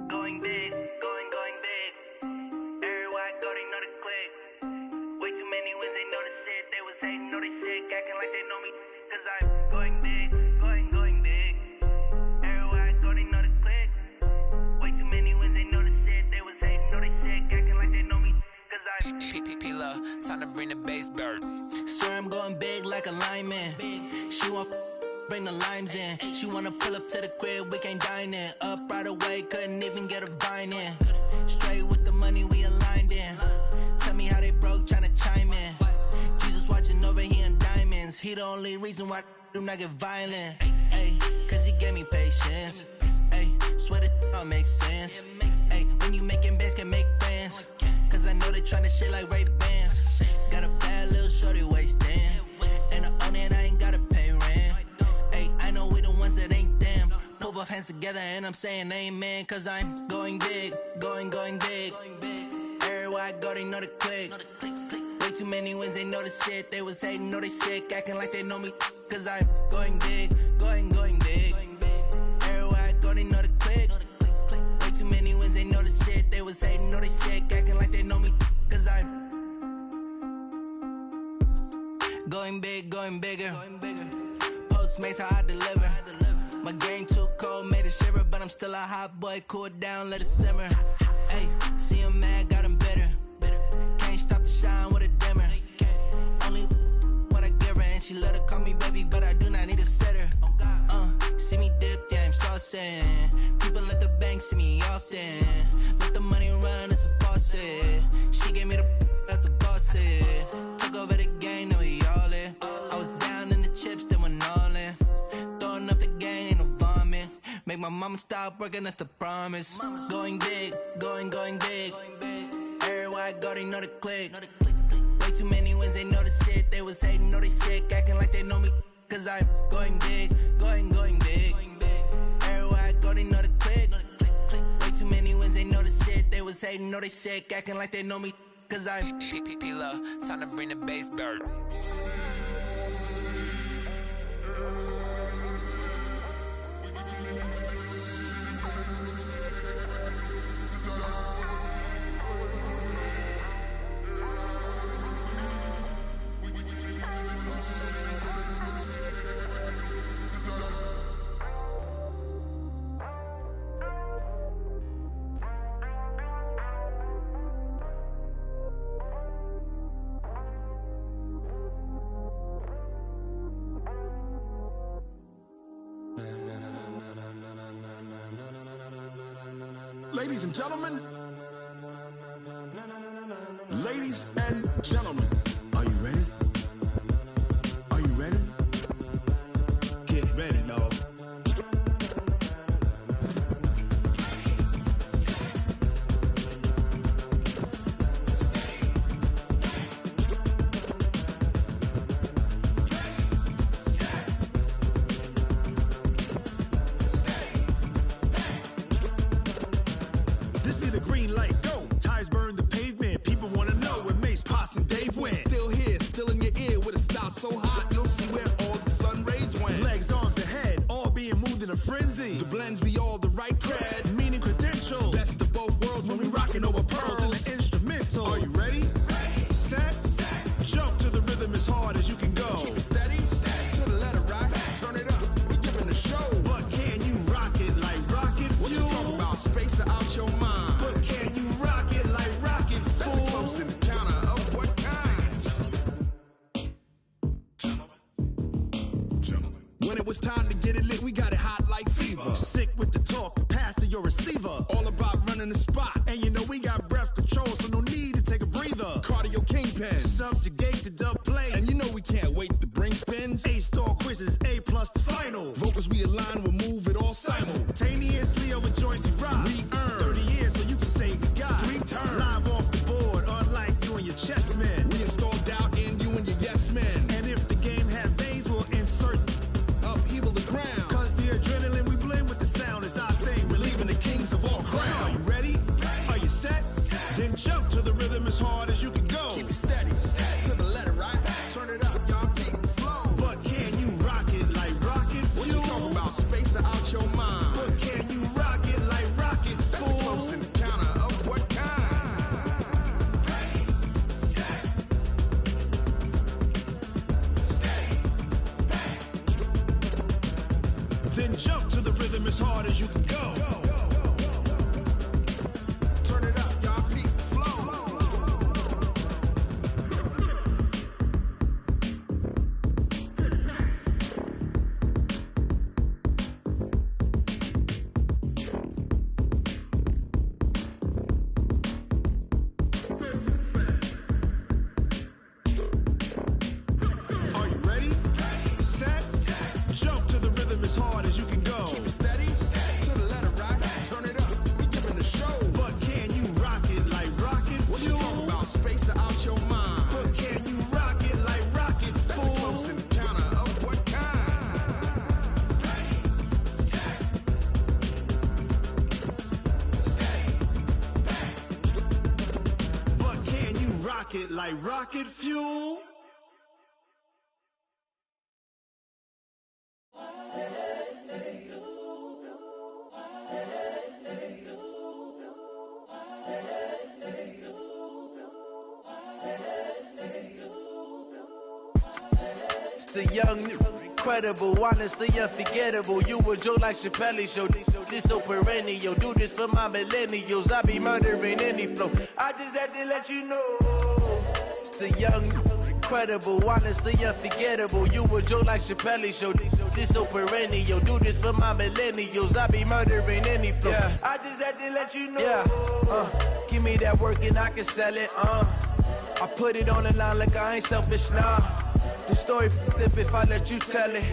Going big, going big. Everywhere I go, they know the click. Way too many wins, they know the shit. They was hating, know they sick, acting like they know me. Cause I'm going big, going big. Everywhere I go, they know the click. Way too many wins, they know the shit. They was hating, know they sick, acting like they know me. Cause I'm P-P-P-Love, time to bring the bass bird. Swear I'm going big like a lineman. She want bring the limes in. She wanna pull up to the crib, we can't dine in. Up right away, couldn't even get a vine in. Straight with the money we aligned in. Tell me how they broke, tryna chime in. Jesus watching over here in diamonds. He the only reason why do not get violent. Ay, cause he gave me patience. Ay, swear that all makes sense. Ay, when you making bands can make friends. Cause I know they tryna shit like Ray Bans. Got a bad little shorty wasting. And I own it, I ain't gotta pay rent. Ay, I know we the ones that ain't them. Pull both hands together and I'm saying amen. Cause I'm going big, going big. Everywhere I go, they know the click. Way too many wins, they know the shit. They was hating, know they sick, acting like they know me. Cause I'm going big, going big. Everywhere I go, they know the click. Way too many wins, they know the shit. They was hating, know they sick, acting like they know me. Cause I'm going big, going bigger. Postmates, how I deliver. My game too cold, made it shiver. But I'm still a hot boy, cool down, let it simmer. Hey, see him mad, got him bitter. Can't stop the shine with a dimmer. Only what I give her, and she let her call me baby, but I do not need a sitter. See me dip, yeah, I'm saucing. People at the bank see me often. Let the money run, it's a faucet. She gave me the that's a boss is. Took over the game, now we all in. I was down in the chips, then went all in. Throwing up the game, ain't no vomit. Make my mama stop working, that's the promise. Going big, going big. Everywhere I go, they know the click. Way too many wins, they know the shit. They was hating, know they sick, acting like they know me. Cause I'm going big, going big. Everywhere I go, they know the click. Way too many wins, they know the shit. They was hating, know they sick, acting like they know me. Cause I'm P-P-P-Lo, time to bring the bass back. Ladies and gentlemen, ladies and gentlemen, are you ready? Are you ready? Get ready, dog. This be the green light, go. Tires burn the pavement. People wanna know where Mace, Poss, and Dave went. Still here, still in your ear with a style so hot, you'll see where all the sun rays went. Legs, arms, and head, all being moved in a frenzy. The blends be all the right cred, meaning credentials. Best of both worlds when we rockin' over pearls in the instrumental. Are you ready? Set, jump to the rhythm as hard as you can go. Keep it steady, to the letter rock, turn it up, we giving the show. But can you rock it like rocket fuel? What you talking about, space out your mind? But can you rock it like rockets, fool? That's a close encounter of what kind? Gentlemen. When it was time to get it lit, we got it hot like fever. Sick with the talk, pass to your receiver. All about running the spot, and you know we got breath control, so no need to take a breather. Cardio kingpin, subjugate the dub play, and you know we can't wait to bring spins. A-star quizzes, A+ the final. Vocals we align, we'll move it all simultaneously over joints we rock. We earn 30 years, so you can say we got 3 turns. Live off the board, unlike you and your chess men. We install doubt in you and your yes men. And if the game had veins, we'll insert upheaval the ground. Cause the adrenaline we blend with the sound is our thing, relieving the kings of all crowns. So are you ready? Are you set? Then jump to the rhythm as hard as you can go. Keep it steady, to the letter right. Turn it up, y'all keep the flow. But can you rock it like rocket fuel? What you talking about, space out your mind? But can you rock it like rockets, fool? That's a close encounter of what kind? Then jump to the rhythm as hard as you can go. Turn it up, y'all keep the flow. Are you ready? Set, jump to the rhythm as hard as you can go. Keep it steady, to the letter rock, turn it up, we giving the show. But can you rock it like rocket fuel? What you talking about, space out your mind? But can you rock it like rockets, fool? That's a close encounter of what kind? But can you rock it like rocket fuel? It's the young, incredible, honestly unforgettable. You a joke like Chappelle show. This so perennial. Do this for my millennials. I be murdering any flow. I just had to let you know. It's the young, incredible, honestly unforgettable. You a joke like Chappelle show. This so perennial. Do this for my millennials. I be murdering any flow. Yeah. I just had to let you know. Yeah. Give me that work and I can sell it. I put it on the line like I ain't selfish, nah. The story f***ed up if I let you tell it.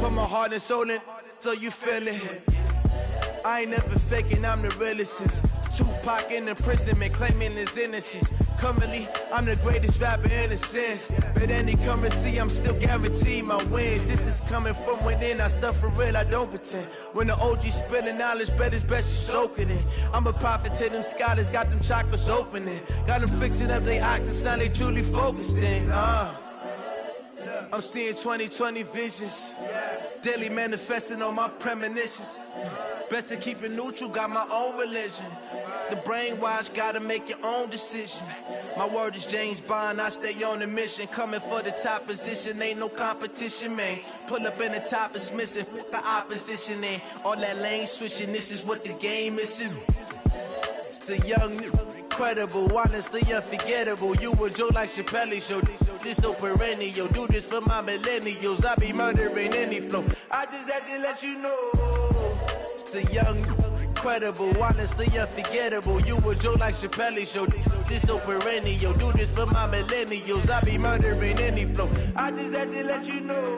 Put my heart and soul in so you feel it. I ain't never faking, I'm the realest since Tupac in imprisonment, claiming his innocence. Currently, I'm the greatest rapper in a sense. But any currency, I'm still guaranteed my wins. This is coming from within, I stuff for real, I don't pretend. When the OG spilling knowledge, bet it's best you soak it in. I'm a prophet to them scholars, got them chakras opening. Got them fixing up their octaves, now they truly focused in. I'm seeing 2020 visions. Daily manifesting on my premonitions. Best to keep it neutral, got my own religion. The brainwash, gotta make your own decision. My word is James Bond, I stay on a mission. Coming for the top position, ain't no competition, man. Pull up in the top, it's missing, the opposition in. All that lane switching, this is what the game is. It's the young, incredible, honestly unforgettable. You a joke like Chappelle show. This so perennial, do this for my millennials. I be murdering any flow. I just had to let you know. It's the young, incredible, honestly unforgettable. You a joke like Chappelle show. This so perennial, do this for my millennials. I be murdering any flow. I just had to let you know.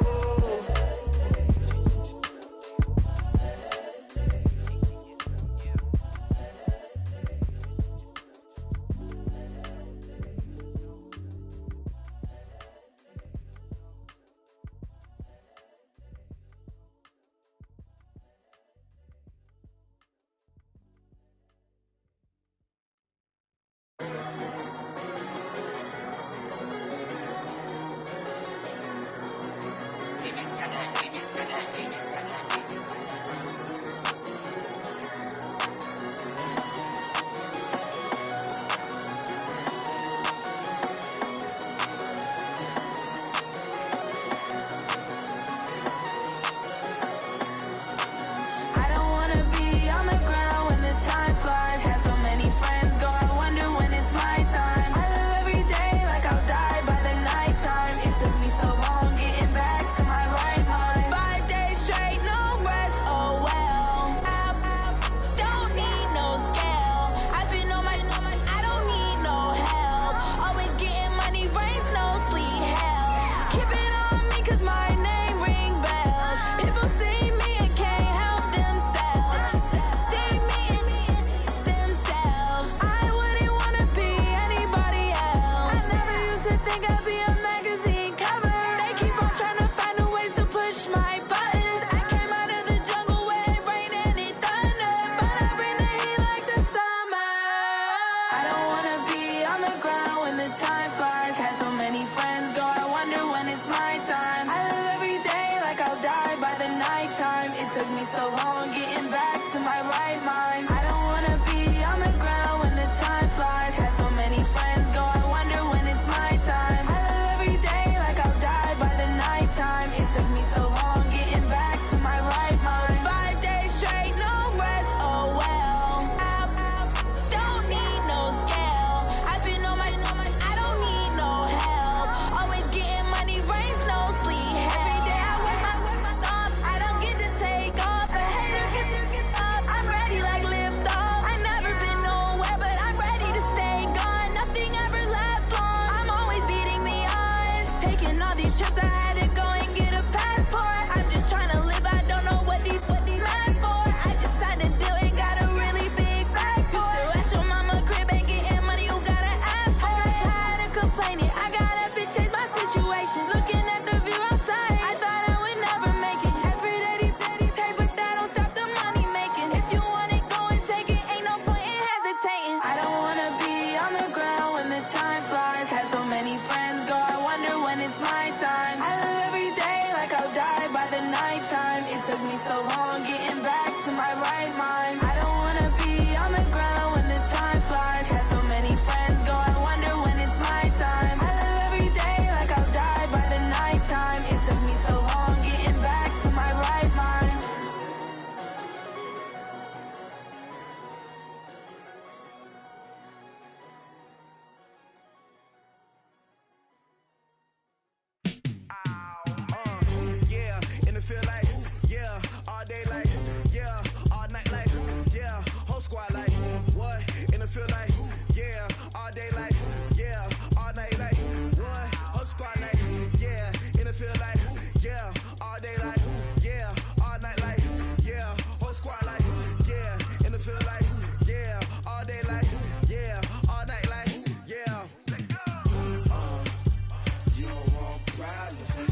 Every day I work my thumb, I don't get to take off. A hater get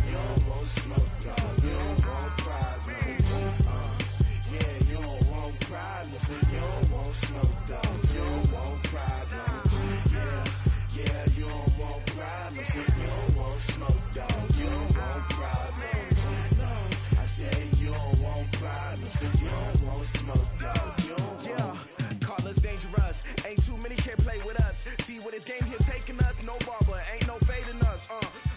You don't want smoke, dog. You don't want problems. Yeah, you don't want problems. You don't want smoke, dog. You don't want problems. Yeah, you don't want problems. You don't want smoke, dog. You don't want problems. No, I said you don't want problems. You don't want smoke, dog. You don't want. Yeah, call us dangerous. Ain't too many can play with us. See what this game here taking us. No barber, ain't no fading us.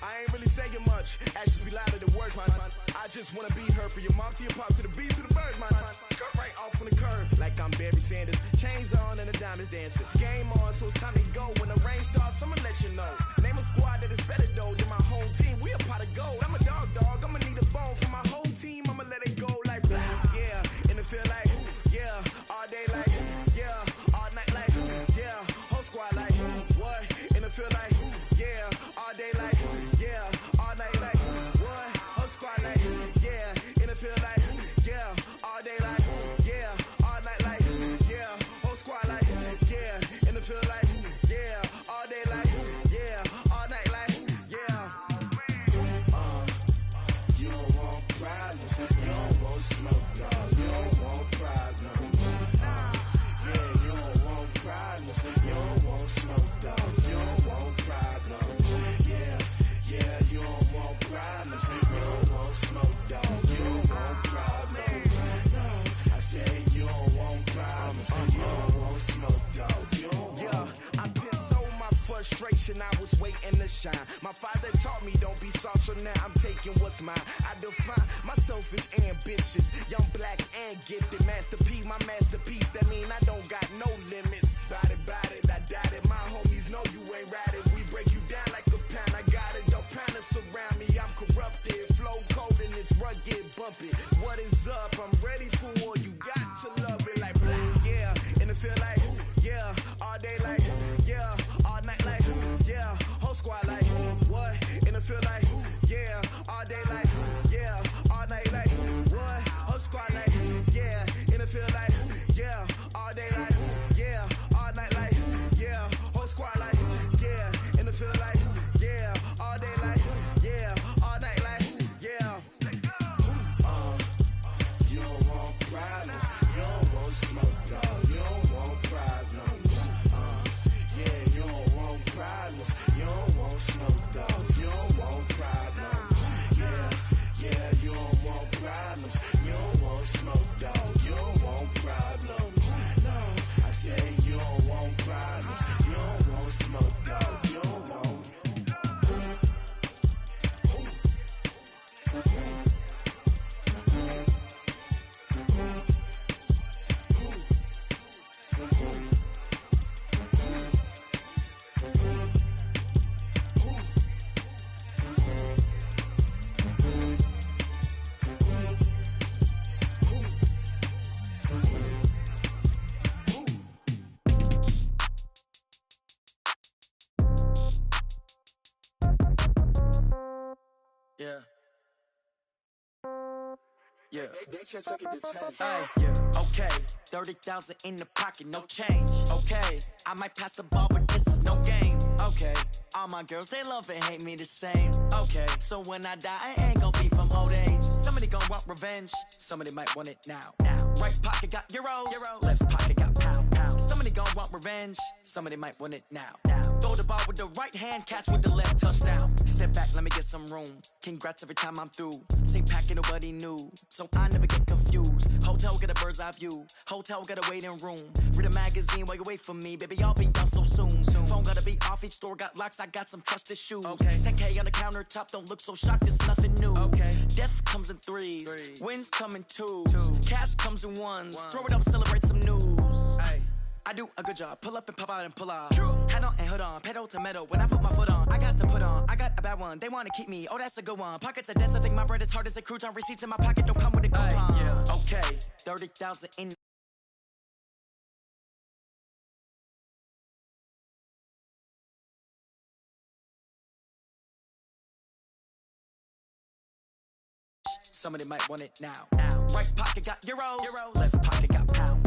I ain't really saying much. Actions be louder than words, man. I just wanna be heard. For your mom to your pop to the beat to the birds, man. Cut right off on the curb like I'm Barry Sanders. Chains on and the diamonds dancing. Game on, so it's time to go. When the rain starts, I'ma let you know. Name a squad that is better though than my home team. We a pot of gold. I'm a dog. I'ma need a bone for my whole team. I'ma let it go like yeah. And it feel like yeah. All day like yeah. All night like yeah. Whole squad like what? And it feel like yeah. All day like yeah. All night like what? Whole squad like yeah. And it feel like yeah. All day like yeah. All night like yeah. Whole squad like yeah. And it feel like yeah. All day like yeah. All night like yeah. You don't want problems. You don't want smoke, dog. You don't want problems. Yeah, you don't want problems. You don't want smoke, dog. You don't want problems. Yeah, you don't want problems. You don't want smoke, dog. You don't want problems. No, I said you don't want problems. You don't want smoke, dog. You don't want. Yeah, I put so my frustration, I was waiting to shine. My father taught me don't be soft, so now I'm taking what's mine. I define myself as ambitious, young, black, and gifted. Masterpiece, my masterpiece, that mean I don't got no limits. Bout it, I doubt it. My homies know you ain't ratted. We break you down like a pound. I got it, don't pound us around me. I'm corrupted, flow cold and it's rugged, bump it. What is up? I'm ready for war. You got to love it like black, yeah. And it feel like yeah. All day like yeah. All night like yeah. Whole squad like what? And it feel like yeah. All day like yeah. All night like what? Whole squad like yeah. And it feel like yeah. All day like yeah. All night like yeah. Whole squad like yeah. And it feel like yeah. All day like yeah. All night like yeah. You don't want problems. You don't want smoke, dog. You don't want problems. Yeah, you don't want problems. You don't want smoke, dog. You don't want problems. Yeah, you don't want problems. You don't want smoke, dog. You don't want problems. No, I say you don't want problems. You don't want smoke, dog. You don't want. Yeah. Hey, yeah. Okay, 30,000 in the pocket, no change. Okay, I might pass the ball, but this is no game. Okay, all my girls, they love and hate me the same. Okay, so when I die, I ain't gon' be from old age. Somebody gon' want revenge, somebody might want it now. Right pocket got euros, left pocket got pound. Somebody gon' want revenge, somebody might want it now. Throw the ball with the right hand, catch with the left, touchdown. Step back, let me get some room. Congrats every time I'm through. Same packet, nobody knew, so I never get confused. Hotel get a bird's eye view, hotel get a waiting room. Read a magazine while you wait for me, baby, I'll be done so soon. Phone gotta be off, each store got locks, I got some trusted shoes. 10K on the countertop, don't look so shocked, it's nothing new. Death comes in threes, wins come in twos. Cash comes in ones, throw it up, celebrate some news. I do a good job, pull up and pop out and pull off. Hat on and hood on, pedal to metal. When I put my foot on, I got to put on. I got a bad one, they wanna keep me, oh that's a good one. Pockets are dense, I think my bread is hard as a crouton. Receipts in my pocket don't come with a coupon. Okay, 30,000 in. Somebody might want it now. Right pocket got euros, left pocket got pound.